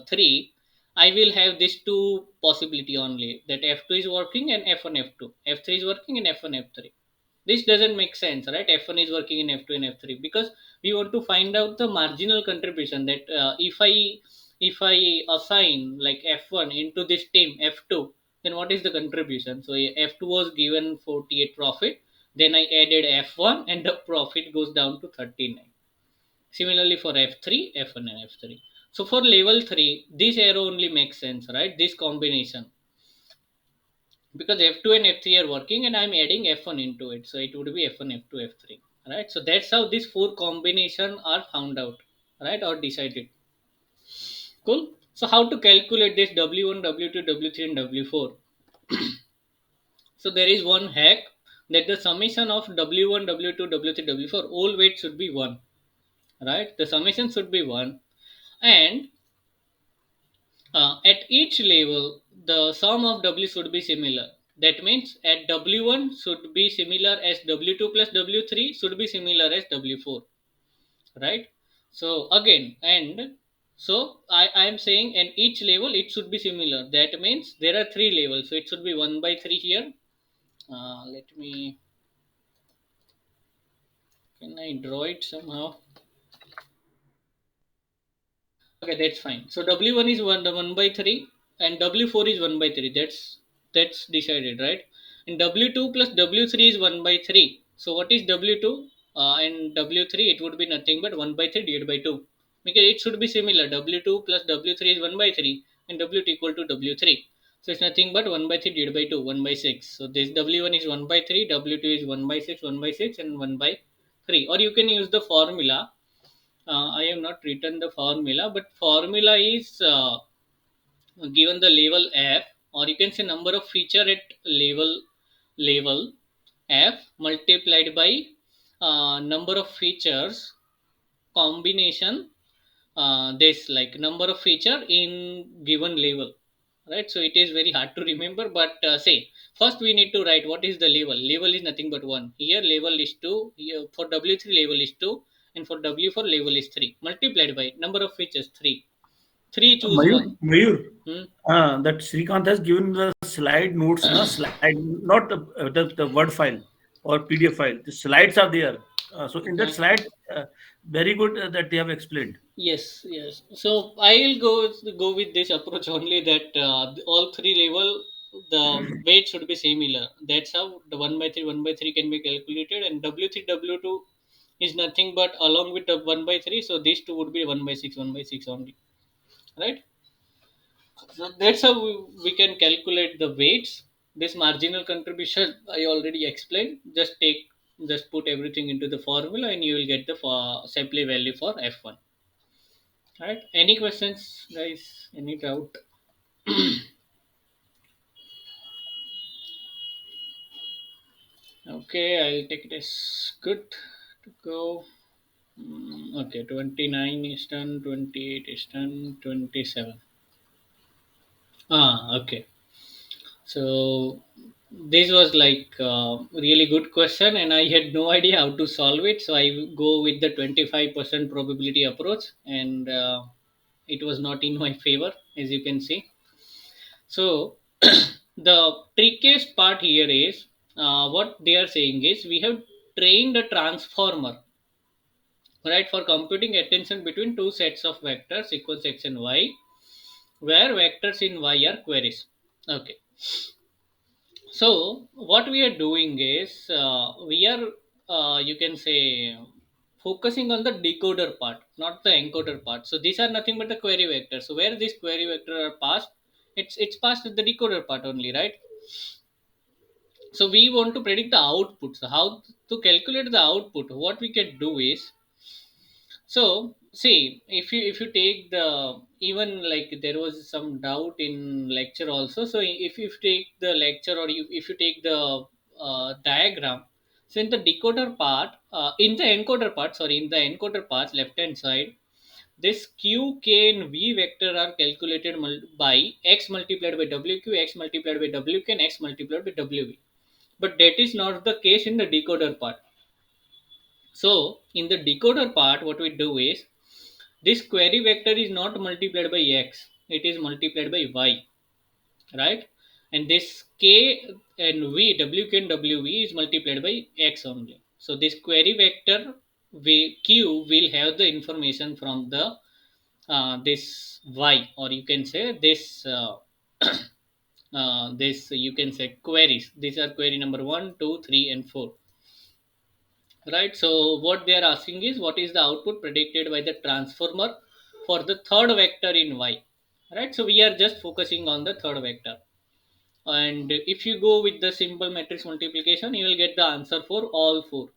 3, I will have these two possibility only, that F2 is working and F1 F2, F3 is working and F1 F3. This doesn't make sense, right? F1 is working in F2 and F3 because we want to find out the marginal contribution, that if I assign like F1 into this team F2, then what is the contribution? So F2 was given 48 profit, then I added F1 and the profit goes down to 39. Similarly for F3, F1 and F3. So for level 3, this arrow only makes sense, right? This combination, because F2 and F3 are working and I'm adding F1 into it. So it would be F1, F2, F3, right? So that's how these four combination are found out, right? Or decided. Cool. So how to calculate this W1, W2, W3 and W4? So there is one hack, that the summation of W1, W2, W3, W4, all weight should be 1, right? The summation should be 1. And at each level, the sum of W should be similar. That means at W1 should be similar as W2 plus W3 should be similar as W4, right? So again, and so I am saying at each level it should be similar. That means there are three levels, so it should be 1 by 3 here. Let me, can I draw it somehow? Okay, that's fine. So W1 is 1 by 3 and W4 is 1 by 3. That's decided, right? And W2 plus W3 is 1 by 3. So what is W2 and W3? It would be nothing but 1 by 3 divided by 2. Because it should be similar. W2 plus W3 is 1 by 3 and W2 equal to W3. So it's nothing but 1 by 3 divided by 2, 1 by 6. So this W1 is 1 by 3, W2 is 1 by 6, 1 by 6 and 1 by 3. Or you can use the formula. I have not written the formula, but formula is given the level f, or you can say number of feature at level f multiplied by number of features combination, this like number of feature in given level, right? So it is very hard to remember, but say first we need to write what is the level is nothing but 1. Here level is 2, here for W3 level is 2, and for W4 level is 3, multiplied by number of features 3. 3 choose
Mayur,
1.
Mayur,
Hmm?
that Srikanth has given the slide notes, na slide, not the Word file or PDF file. The slides are there. So in that
Okay.
slide, very good that they have explained.
Yes, yes. So I'll go with this approach only, that all three level the weight should be similar. That's how the 1 by 3 can be calculated, and W3 W2 is nothing but along with the 1 by 3. So these two would be 1 by 6, 1 by 6 only, right? So that's how we can calculate the weights. This marginal contribution I already explained. Just put everything into the formula and you will get the Shapley value for F1. Right? Any questions, guys? Any doubt? Okay, I'll take it as good to go. Okay, 29 is done, 28 is done, 27. Okay. So this was like really good question, and I had no idea how to solve it. So I go with the 25% probability approach, and it was not in my favor, as you can see. So the trickiest part here is what they are saying is we have trained a transformer, right, for computing attention between two sets of vectors equals x and y, where vectors in y are queries. Okay. So what we are doing is we are you can say focusing on the decoder part, not the encoder part. So these are nothing but the query vector. So where these query vector are passed, it's passed at the decoder part only, right? So we want to predict the output. So how to calculate the output? What we can do is, so see, if you take the, even like there was some doubt in lecture also. So if you take the lecture, or if you take the diagram, so in the decoder part, in the encoder part, sorry, in the encoder part left hand side, this q, k and v vector are calculated by x multiplied by wq, x multiplied by wk, and x multiplied by wv. But that is not the case in the decoder part. So in the decoder part, what we do is this query vector is not multiplied by x, it is multiplied by y, right? And this k and v, wk and wv is multiplied by x only. So this query vector q will have the information from the this y, or you can say this this you can say queries. These are query number 1, 2, 3, and 4. right? So what they are asking is what is the output predicted by the transformer for the third vector in y, right? So we are just focusing on the third vector, and if you go with the simple matrix multiplication you will get the answer for all four,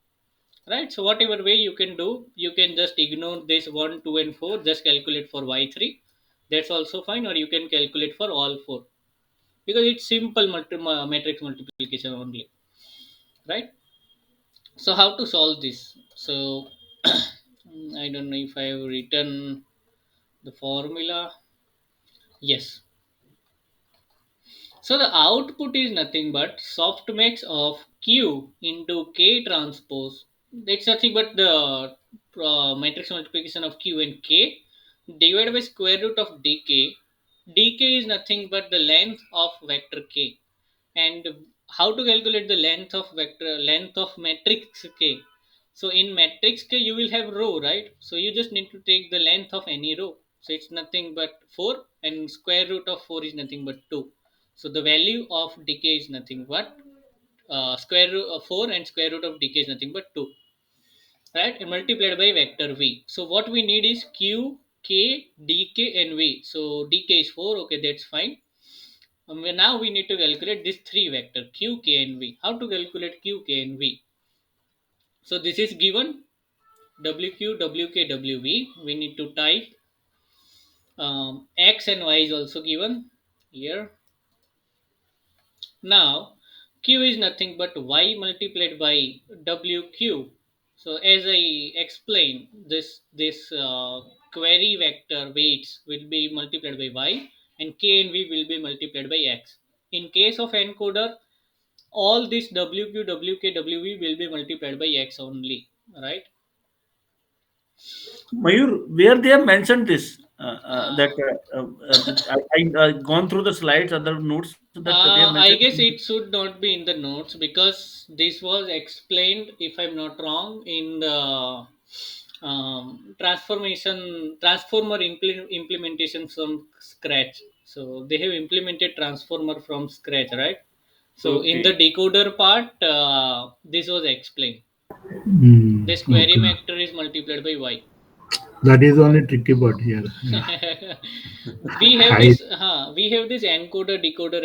right? So whatever way you can do, you can just ignore this 1 2 and 4, just calculate for y3, that's also fine, or you can calculate for all four because it's simple matrix multiplication only, right? So how to solve this? So I don't know if I have written the formula. Yes. So the output is nothing but softmax of Q into K transpose. It's nothing but the matrix multiplication of Q and K divided by square root of dk. Dk is nothing but the length of vector K. And how to calculate the length of matrix K? So in matrix K you will have row, right? So you just need to take the length of any row. So it's nothing but 4, and square root of 4 is nothing but 2. So the value of decay is nothing but square root of 4, and square root of decay is nothing but 2, right? And multiplied by vector v. So what we need is q, k, dk and v. So dk is 4, okay, that's fine. Now we need to calculate this three vector q, k and v. How to calculate q, k and v? So this is given wq, wk, wv. We need to type x and y is also given here. Now, q is nothing but y multiplied by wq. So, as I explained, this query vector weights will be multiplied by y, and k and v will be multiplied by x. In case of encoder, all this wq, wk, wv will be multiplied by x only, right?
Mayur, where they have mentioned this, that
Uh,
I gone through the slides, other notes that they have mentioned.
I guess it should not be in the notes because this was explained, if I'm not wrong, in the transformer implementation from scratch. So they have implemented transformer from scratch, right? So in the
Okay.
decoder part, this was explained. This query
Okay.
factor is multiplied by y.
That is only tricky part here. Yeah. I
We have this encoder decoder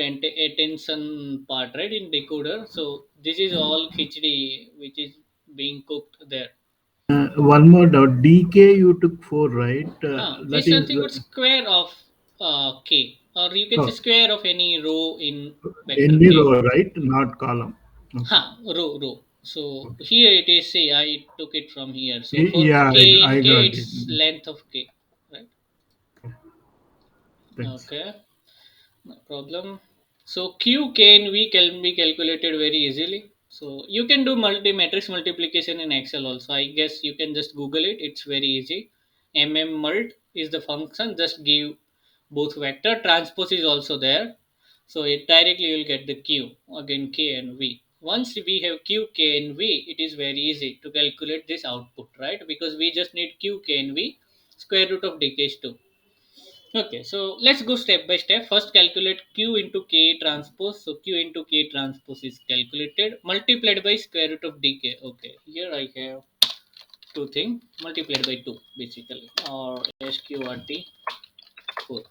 attention part, right, in decoder. So this is all khichdi which is being cooked there.
one more doubt. DK you took four, right? That
This
is
nothing but square of k, or you can say
oh,
square of any row in vector
in the
k.
row, right? Not column. Okay.
Row. So
Okay.
here it is, say I took it from here, so for
Yeah,
k in
I
k
got
it's
it.
length of k, right?
Thanks.
Okay. No problem. So Q can be calculated very easily. So you can do matrix multiplication in Excel also. I guess you can just Google it. It's very easy. Mult is the function. Just give both vector. Transpose is also there. So it directly you will get the Q, again K and V. Once we have Q, K and V, it is very easy to calculate this output, right? Because we just need Q, K and V, square root of decay is 2. Okay, so let's go step by step. First, calculate Q into K transpose. So Q into K transpose is calculated, multiplied by square root of dk. Okay, here I have two things multiplied by 2 basically, or SQRT 4.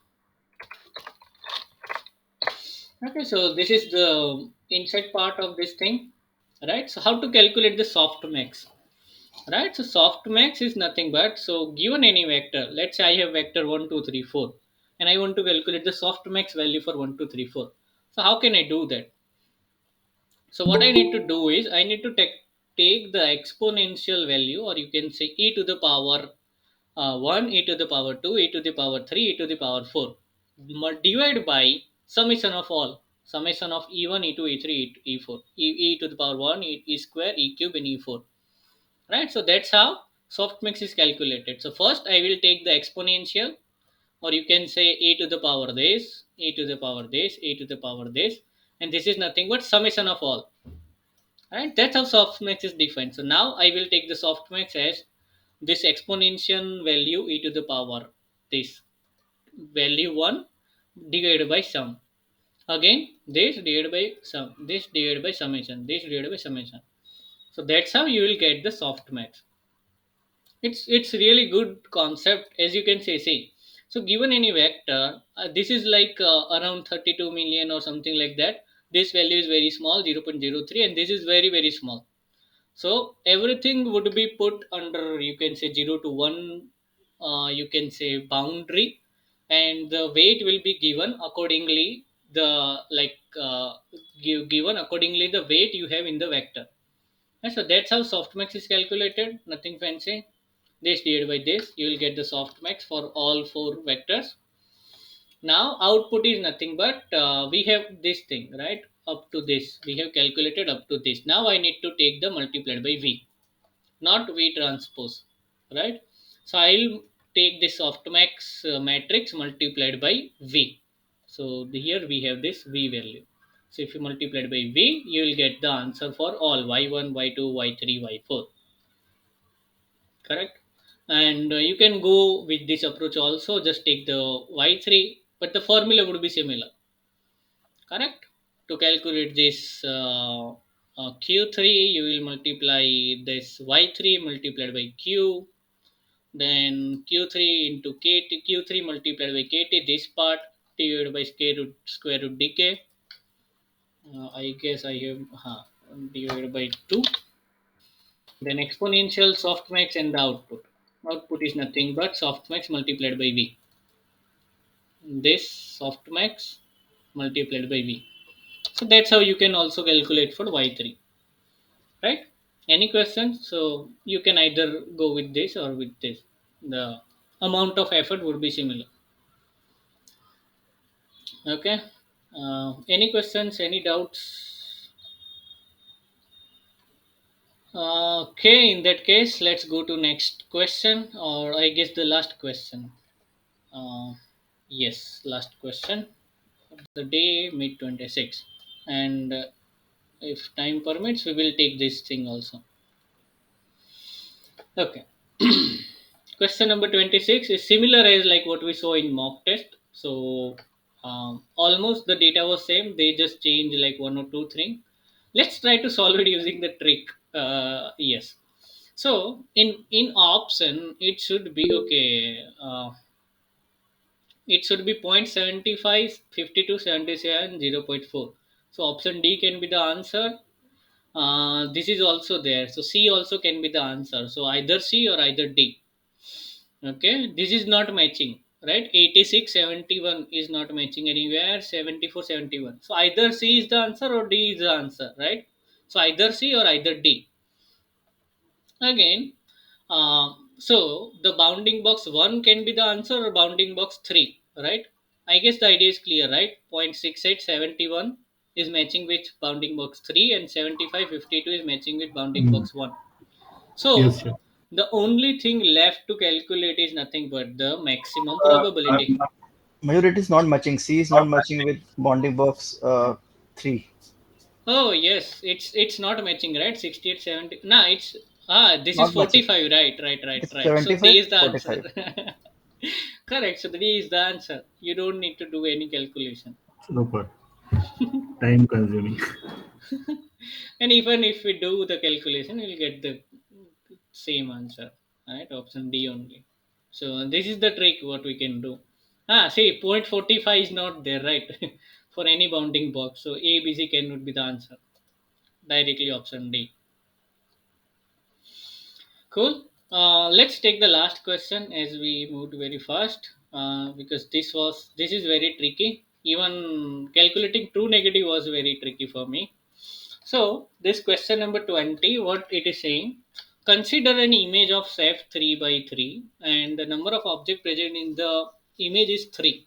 Okay, so this is the inside part of this thing, right? So how to calculate the soft max, right? So soft max is nothing but, so given any vector, let's say I have vector 1 2 3 4, and I want to calculate the soft max value for 1 2 3 4. So how can I do that? So what I need to do is I need to take the exponential value, or you can say e to the power 1, e to the power 2, e to the power 3, e to the power 4, divide by summation of all, summation of e1 e2 e3 e4, e to the power 1, e square, e cube and e4, right? So that's how softmax is calculated. So first I will take the exponential, or you can say e to the power this, e to the power this, e to the power this, and this is nothing but summation of all, right? That's how softmax is defined. So now I will take the softmax as this exponential value e to the power this value 1 divided by sum, again this divided by sum, this divided by summation, this divided by summation. So that's how you will get the softmax. It's really good concept, as you can say. See, so given any vector, this is like around 32 million or something like that. This value is very small, 0.03, and this is very very small. So everything would be put under, you can say, 0 to 1, you can say, boundary, and the weight will be given accordingly, the like given accordingly the weight you have in the vector. And so that's how softmax is calculated, nothing fancy. This divided by this, you will get the softmax for all four vectors. Now output is nothing but we have this thing, right? Up to this, we have calculated up to this. Now I need to take the multiplied by V, not V transpose, right? So I'll take this softmax matrix multiplied by V. So here we have this V value. So if you multiply it by V, you will get the answer for all y1, y2, y3, y4. Correct? And you can go with this approach also. Just take the y3, but the formula would be similar. Correct? To calculate this q3, you will multiply this y3 multiplied by q, then q3 into kt, q3 multiplied by kt, this part divided by square root dk. I guess I have divided by 2. Then exponential softmax and the output. Output is nothing but softmax multiplied by v. This softmax multiplied by v. So that's how you can also calculate for y3. Right? Any questions? So you can either go with this or with this. The amount of effort would be similar. Okay. Any questions? Any doubts? Okay, in that case, let's go to next question, or I guess the last question. Uh, yes, last question. The day mid 26, and if time permits, we will take this thing also. Okay. Question number 26 is similar as like what we saw in mock test. So almost the data was same. They just changed like one or two things. Let's try to solve it using the trick. Yes. So in option, it should be okay. It should be 0.75, 52, 77, 0.4. So option D can be the answer. This is also there. So C also can be the answer. So either C or either D. Okay, this is not matching, right? 86, 71 is not matching anywhere. 74, 71. So either C is the answer or D is the answer, right? So either C or either D. Again, so the bounding box 1 can be the answer, or bounding box 3, right? I guess the idea is clear, right? 0.68, 71 is matching with bounding box 3, and 75, 52 is matching with bounding
Mm.
box 1. So
Yes, yes.
the only thing left to calculate is nothing but the maximum
Uh,
probability.
Mayur, it is not matching. C is not matching with bounding box 3.
Oh yes, it's not matching, right? 68, 70. Nah, it's this is
Not matching.
45, right, right, right,
It's
right. So
75,
D is the answer.
45.
Correct. So D is the answer. You don't need to do any calculation.
super. Time consuming.
And even if we do the calculation, we'll get the same answer. Right? Option D only. So this is the trick what we can do. See, 0.45 is not there, right? For any bounding box. So A, B, C cannot be the answer. Directly option D. Cool. Let's take the last question as we moved very fast, because this is very tricky. Even calculating true negative was very tricky for me. So this question number 20, what it is saying: consider an image of self 3 by 3, and the number of objects present in the image is 3.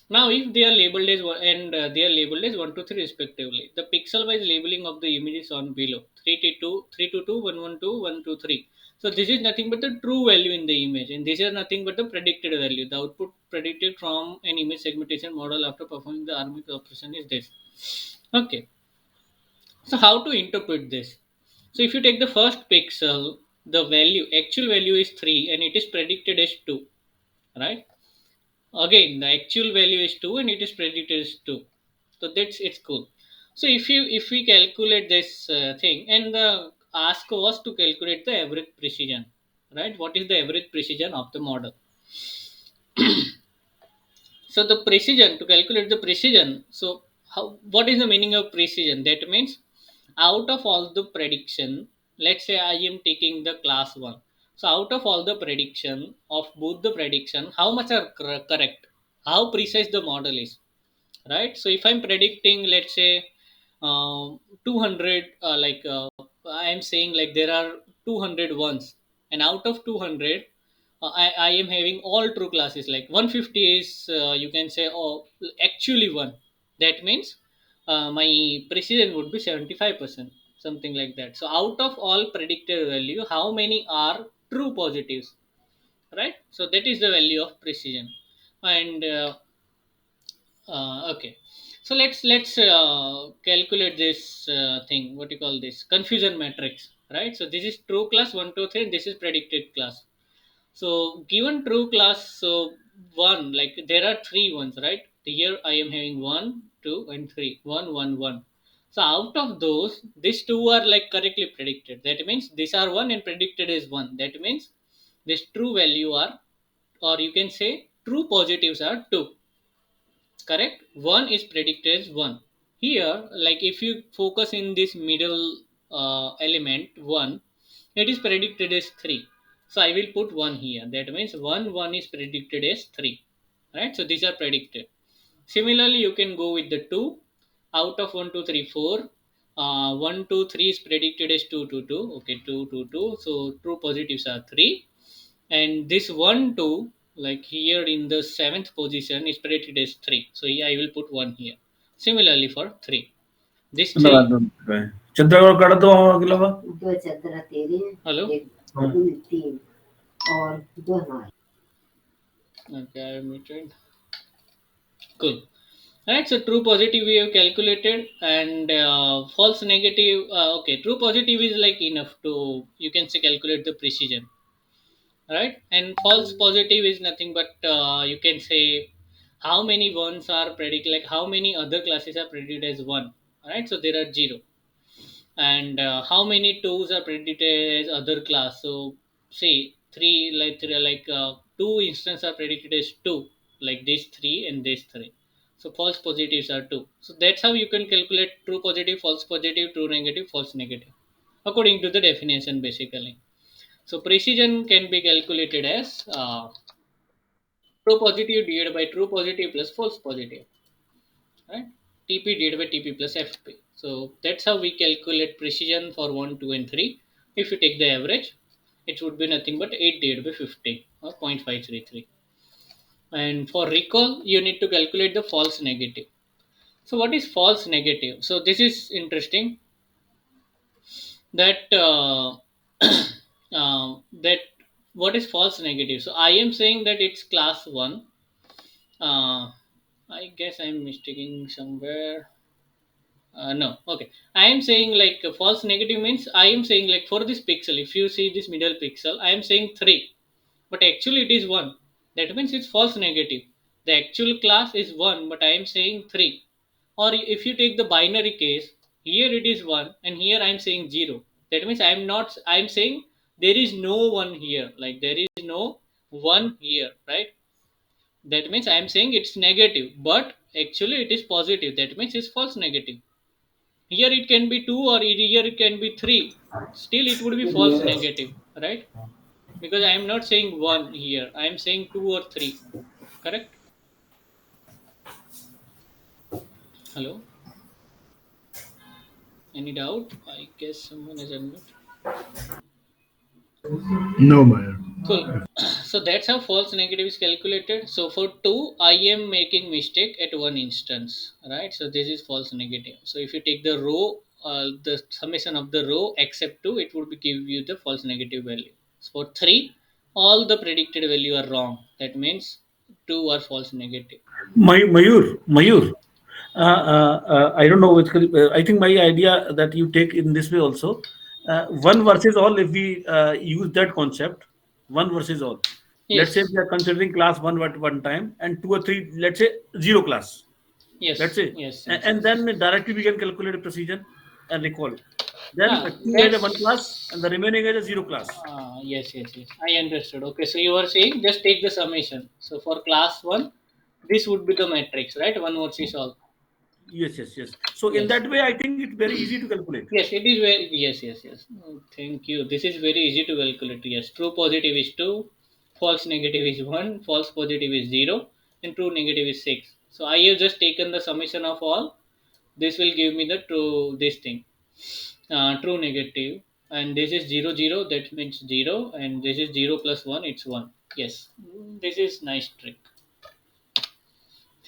Now, if they are labeled as one, and they are labeled as 1 to 3 respectively, the pixel wise labeling of the image is on below: 322, 322, 112, 123. So this is nothing but the true value in the image, and these are nothing but the predicted value. The output predicted from an image segmentation model after performing the arbitrary operation is this. Okay, so how to interpret this? So if you take the first pixel, the value, actual value is 3, and it is predicted as 2, right? Again, the actual value is 2 and it is predicted as 2. So that's it's cool. So if we calculate this thing, and the ask was to calculate the average precision, right? What is the average precision of the model? So the precision, to calculate the precision, so how, what is the meaning of precision? That means out of all the prediction, let's say I am taking the class 1. So out of all the prediction of both the prediction, how much are correct? How precise the model is, right? So if I'm predicting, let's say 200, I am saying like there are 200 ones, and out of 200, I am having all true classes, like 150 is you can say, oh, actually one. That means my precision would be 75%, something like that. So out of all predicted value, how many are true positives, right? So that is the value of precision. And okay, so let's calculate this thing. What you call this confusion matrix, right? So this is true class 1, 2, 3. And this is predicted class. So given true class, so one, like there are three ones, right? Here I am having 1, 2, and 3. 1, 1, 1. So out of those, these two are like correctly predicted. That means these are one and predicted is one. That means this true value are, or you can say true positives are two. Correct, one is predicted as one. Here, like if you focus in this middle element one, it is predicted as three. So I will put one here. That means one is predicted as three, right? So these are predicted. Similarly, you can go with the two. Out of 1, 2, 3, 4, 1, 2, 3 is predicted as 2, 2, 2. Okay, 2, 2, 2. So true positives are three, and this 1, 2, like here in the seventh position is predicted as three. So here I will put one here. Similarly for three, this three.
Chandragarh काढ़ा तो अगला बा
दो चदरा तेरे हैं,
Hello.
एक दो तीन और दो हमारे.
Okay, I muted. Cool. Right, so true positive we have calculated, and false negative. Okay, true positive is like enough to, you can say, calculate the precision, right? And false positive is nothing but you can say how many ones are predicted, like how many other classes are predicted as one, right? So there are zero. And how many twos are predicted as other class? So say three, two instances are predicted as two, like this three and this three. So false positives are two. So that's how you can calculate true positive, false positive, true negative, false negative, according to the definition basically. So precision can be calculated as true positive divided by true positive plus false positive, right? TP divided by TP plus FP. So that's how we calculate precision for 1, 2, and 3. If you take the average, it would be nothing but 8 divided by 50, or 0.533. And for recall, you need to calculate the false negative. So what is false negative? So this is interesting, that that what is false negative. So I am saying that it's class 1. uh, I guess I'm mistaking somewhere. No, okay. I am saying like false negative means I am saying like for this pixel, if you see this middle pixel, I am saying 3, but actually it is 1. That means it's false negative. The actual class is 1, but I am saying 3. Or if you take the binary case, here it is 1 and here I am saying 0. That means I am not, I am saying there is no 1 here, like there is no 1 here, right? That means I am saying it's negative, but actually it is positive. That means it's false negative. Here it can be 2 or here it can be 3. Still it would be false negative, right? Because I am not saying 1 here. I am saying 2 or 3. Correct? Hello? Any doubt? I guess someone is unmute.
No, Mayur.
Cool. So that's how false negative is calculated. So for 2, I am making mistake at one instance, right? So this is false negative. So if you take the row, the summation of the row except 2, it would be give you the false negative value. So for 3, all the predicted value are wrong. That means 2 are false negative.
Mayur. I don't know. I think my idea that you take in this way also, one versus all. If we use that concept, one versus all. Let's say
Yes.
we are considering class one at one time and two or three. Let's say zero class.
Yes,
let's say,
yes,
and,
yes,
and then
yes.
directly we can calculate a precision and recall. Then
Ah,
2 has a 1 class
that's
and the remaining has a 0 class.
yes, yes, yes. I understood. Okay, so you are saying just take the summation. So for class one, this would be the matrix, right? One versus all.
Yes, yes, yes. So in
Yes.
that way, I think it's very easy to calculate.
Yes, it is very, yes, yes, yes. Thank you. This is very easy to calculate. Yes, true positive is 2, false negative is 1, false positive is 0, and true negative is 6. So I have just taken the summation of all. This will give me the true, this thing, true negative. And this is 0, 0, that means 0. And this is 0 plus 1, it's 1. Yes, this is nice trick.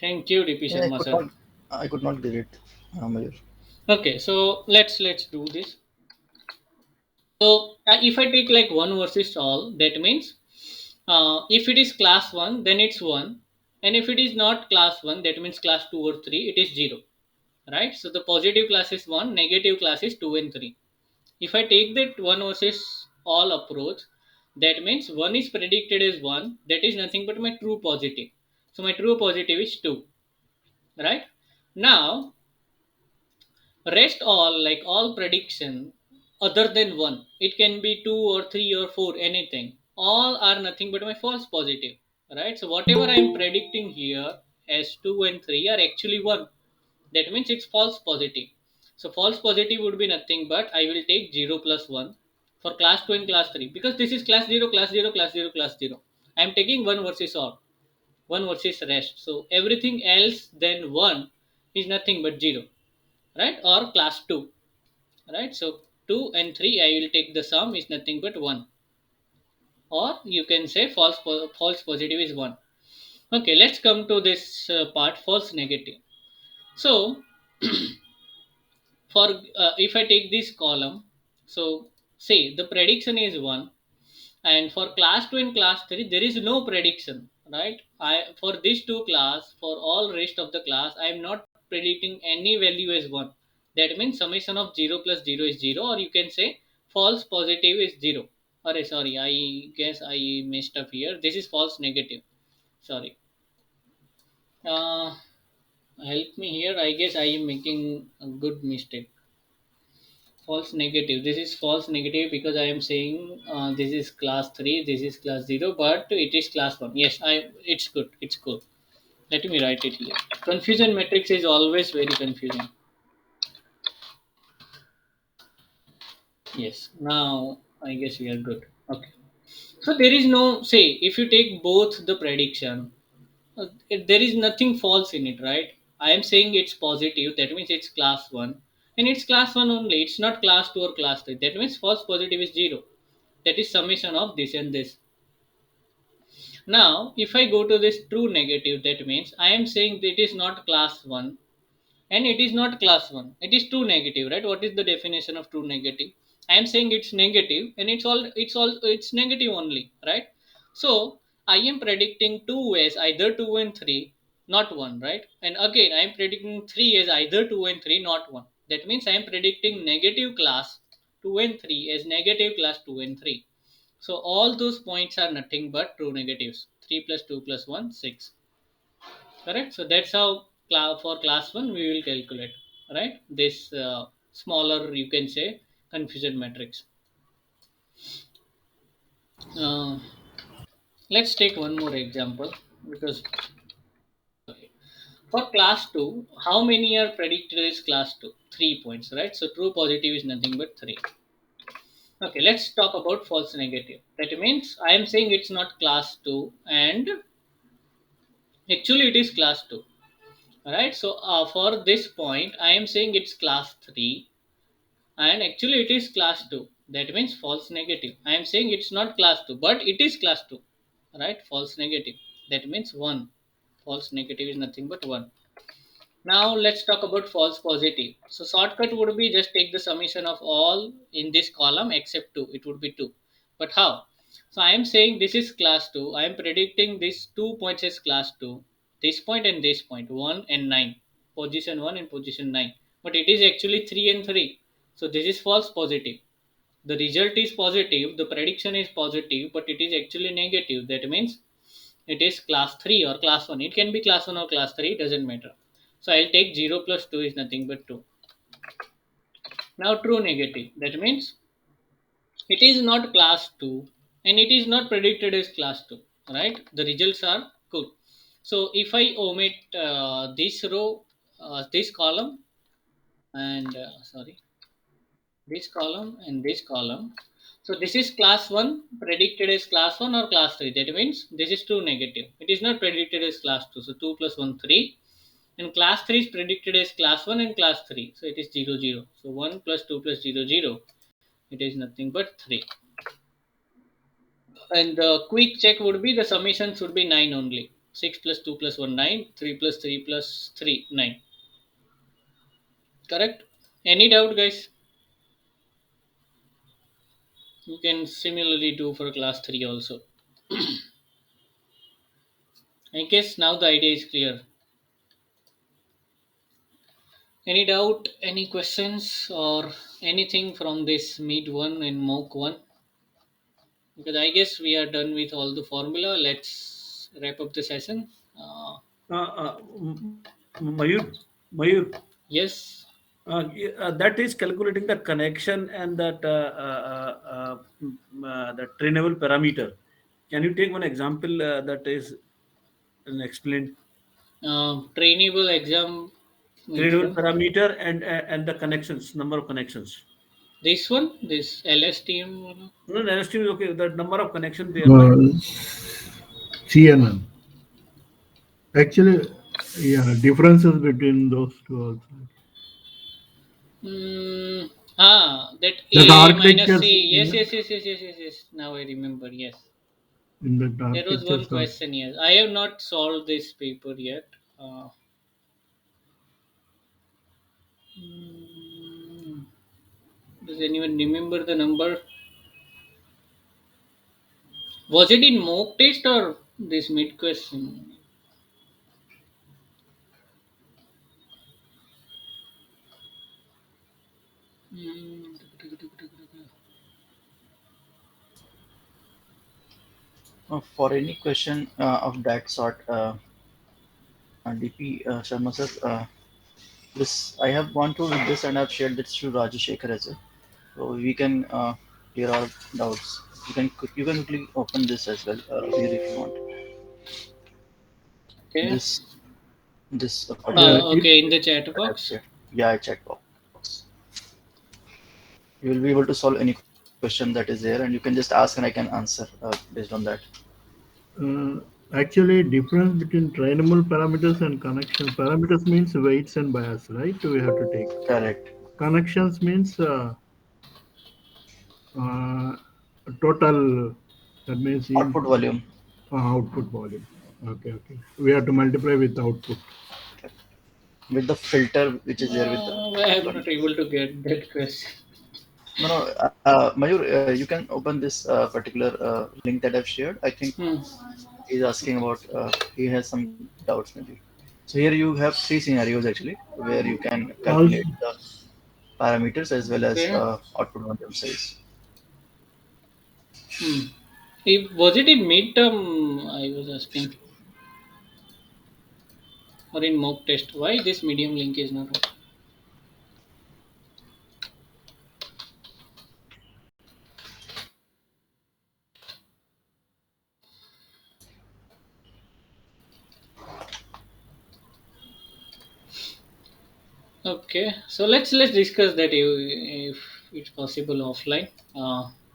Thank you, DP
Yeah,
Sharma sir.
I could not get it, Mayur.
Okay, so let's do this. So if I take like one versus all, that means if it is class 1, then it's 1. And if it is not class 1, that means class 2 or 3, it is 0. Right? So the positive class is 1, negative class is 2 and 3. If I take that 1 versus all approach, that means 1 is predicted as 1. That is nothing but my true positive. So my true positive is 2. Right? Now, rest all, like all prediction other than one, it can be two or three or four, anything. All are nothing but my false positive, right? So whatever I am predicting here as two and three are actually one. That means it's false positive. So false positive would be nothing but I will take zero plus one for class two and class three because this is class zero, class zero, class zero, class zero. I am taking one versus all, one versus rest. So everything else than one is nothing but zero, right? Or class 2, right? So 2 and 3 I will take the sum is nothing but 1, or you can say false positive is 1. Okay, let's come to this part, false negative. So for if I take this column, so say the prediction is 1, and for class 2 and class 3 there is no prediction, right? I for these two class, for all rest of the class I am not predicting any value as 1. That means summation of 0 plus 0 is 0, or you can say false positive is 0. Or sorry, I guess I messed up here. This is false negative, sorry. uh Help me here, I guess I am making a good mistake. False negative, this is false negative because I am saying this is class 3, this is class 0, but it is class 1. Yes, I it's good, it's cool. Let me write it here. Confusion matrix is always very confusing. Yes, now I guess we are good. Okay, so there is no, say if you take both the prediction, there is nothing false in it, right? I am saying it's positive, that means it's class 1, and it's class 1 only, it's not class 2 or class 3. That means false positive is 0. That is summation of this and this. Now if I go to this true negative, that means I am saying that it is not class 1 and it is not class 1, it is true negative, right? What is the definition of true negative? I am saying it's negative, and it's negative only, right? So I am predicting 2 as either 2 and 3, not 1, right? And again I am predicting 3 as either 2 and 3, not 1. That means I am predicting negative class 2 and 3 as negative class 2 and 3. So all those points are nothing but true negatives. 3 plus 2 plus 1, 6. Correct? So that's how for class 1 we will calculate, right? This smaller, you can say, confusion matrix. Uh, let's take one more example because for class 2, how many are predicted as class 2? 3 points, right? So true positive is nothing but 3. Okay, let's talk about false negative. That means I am saying it's not class 2 and actually it is class 2. Right, so for this point I am saying it's class 3 and actually it is class 2. That means false negative. I am saying it's not class 2 but it is class 2, right? False negative, that means 1. False negative is nothing but 1. Now let's talk about false positive. So shortcut would be just take the summation of all in this column except 2. It would be 2. But how? So I am saying this is class 2. I am predicting these 2 points as class 2. This point and this point, 1 and 9. Position 1 and position 9. But it is actually 3 and 3. So this is false positive. The result is positive, the prediction is positive, but it is actually negative. That means it is class 3 or class 1. It can be class 1 or class 3, doesn't matter. So I'll take 0 plus 2 is nothing but 2. Now true negative. That means it is not class 2 and it is not predicted as class 2. Right? The results are good. So if I omit this row, this column, and sorry, this column and this column. So this is class 1 predicted as class 1 or class 3. That means this is 2 negative. It is not predicted as class 2. So 2 plus 1 3. And class 3 is predicted as class 1 and class 3. So it is 0 0. So 1 plus 2 plus 0 0. It is nothing but 3. And the quick check would be the summation should be 9 only. 6 plus 2 plus 1 9. 3 plus 3 plus 3 9. Correct? Any doubt, guys? You can similarly do for class 3 also. I guess now the idea is clear. Any doubt, any questions, or anything from this meet 1 and mock 1? Because I guess we are done with all the formula. Let's wrap up the session.
Mayur,
Yes.
that is calculating the connection and that the trainable parameter. Can you take one example that is explained?
Trainable exam which
Trainable
one?
parameter and the connections, number of connections.
This one? This LSTM one?
No, no, LSTM is okay. The number of connections there, right?
Uh, CNN. Actually, yeah, differences between those two also.
That
That
A minus
architectures
C. Yes, yes, yes, yes, yes, yes, yes. Now I remember. Yes.
in that
There was one
architectures also.
question. Yes. I have not solved this paper yet. Uh, mm, does anyone remember the number? Was it in mock test or this mid question? Mm,
For any question of that sort, DP Sharma sir, this I have gone through with this and I've shared this to Rajashekar as well. So we can clear our doubts. You can quickly open this as well, here if you want.
okay.
This
Yeah,
particular
Okay, in the chat
that I've
box.
shared. Yeah, chat box. You will be able to solve any question that is there, and you can just ask and I can answer based on that.
uh, actually, difference between trainable parameters and connections. Parameters means weights and bias, right? We have to take.
Correct.
Connections means uh, total. That means
Output
input,
volume.
output volume. Okay, okay. We have to multiply with output.
With the filter which is there with the
I am
column.
not able to get that question.
No, no, Mayur, you can open this particular link that I've shared. I think
Hmm.
he's asking about, he has some doubts maybe. So here you have three scenarios actually, where you can
Also,
calculate the parameters as well as
Okay.
output volume size.
Hmm. If, was it in midterm? I was asking, or in mock test? Why this medium link is not open? Okay, so let's discuss that if it's possible offline.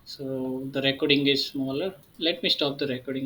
So the recording is smaller. Let me stop the recording.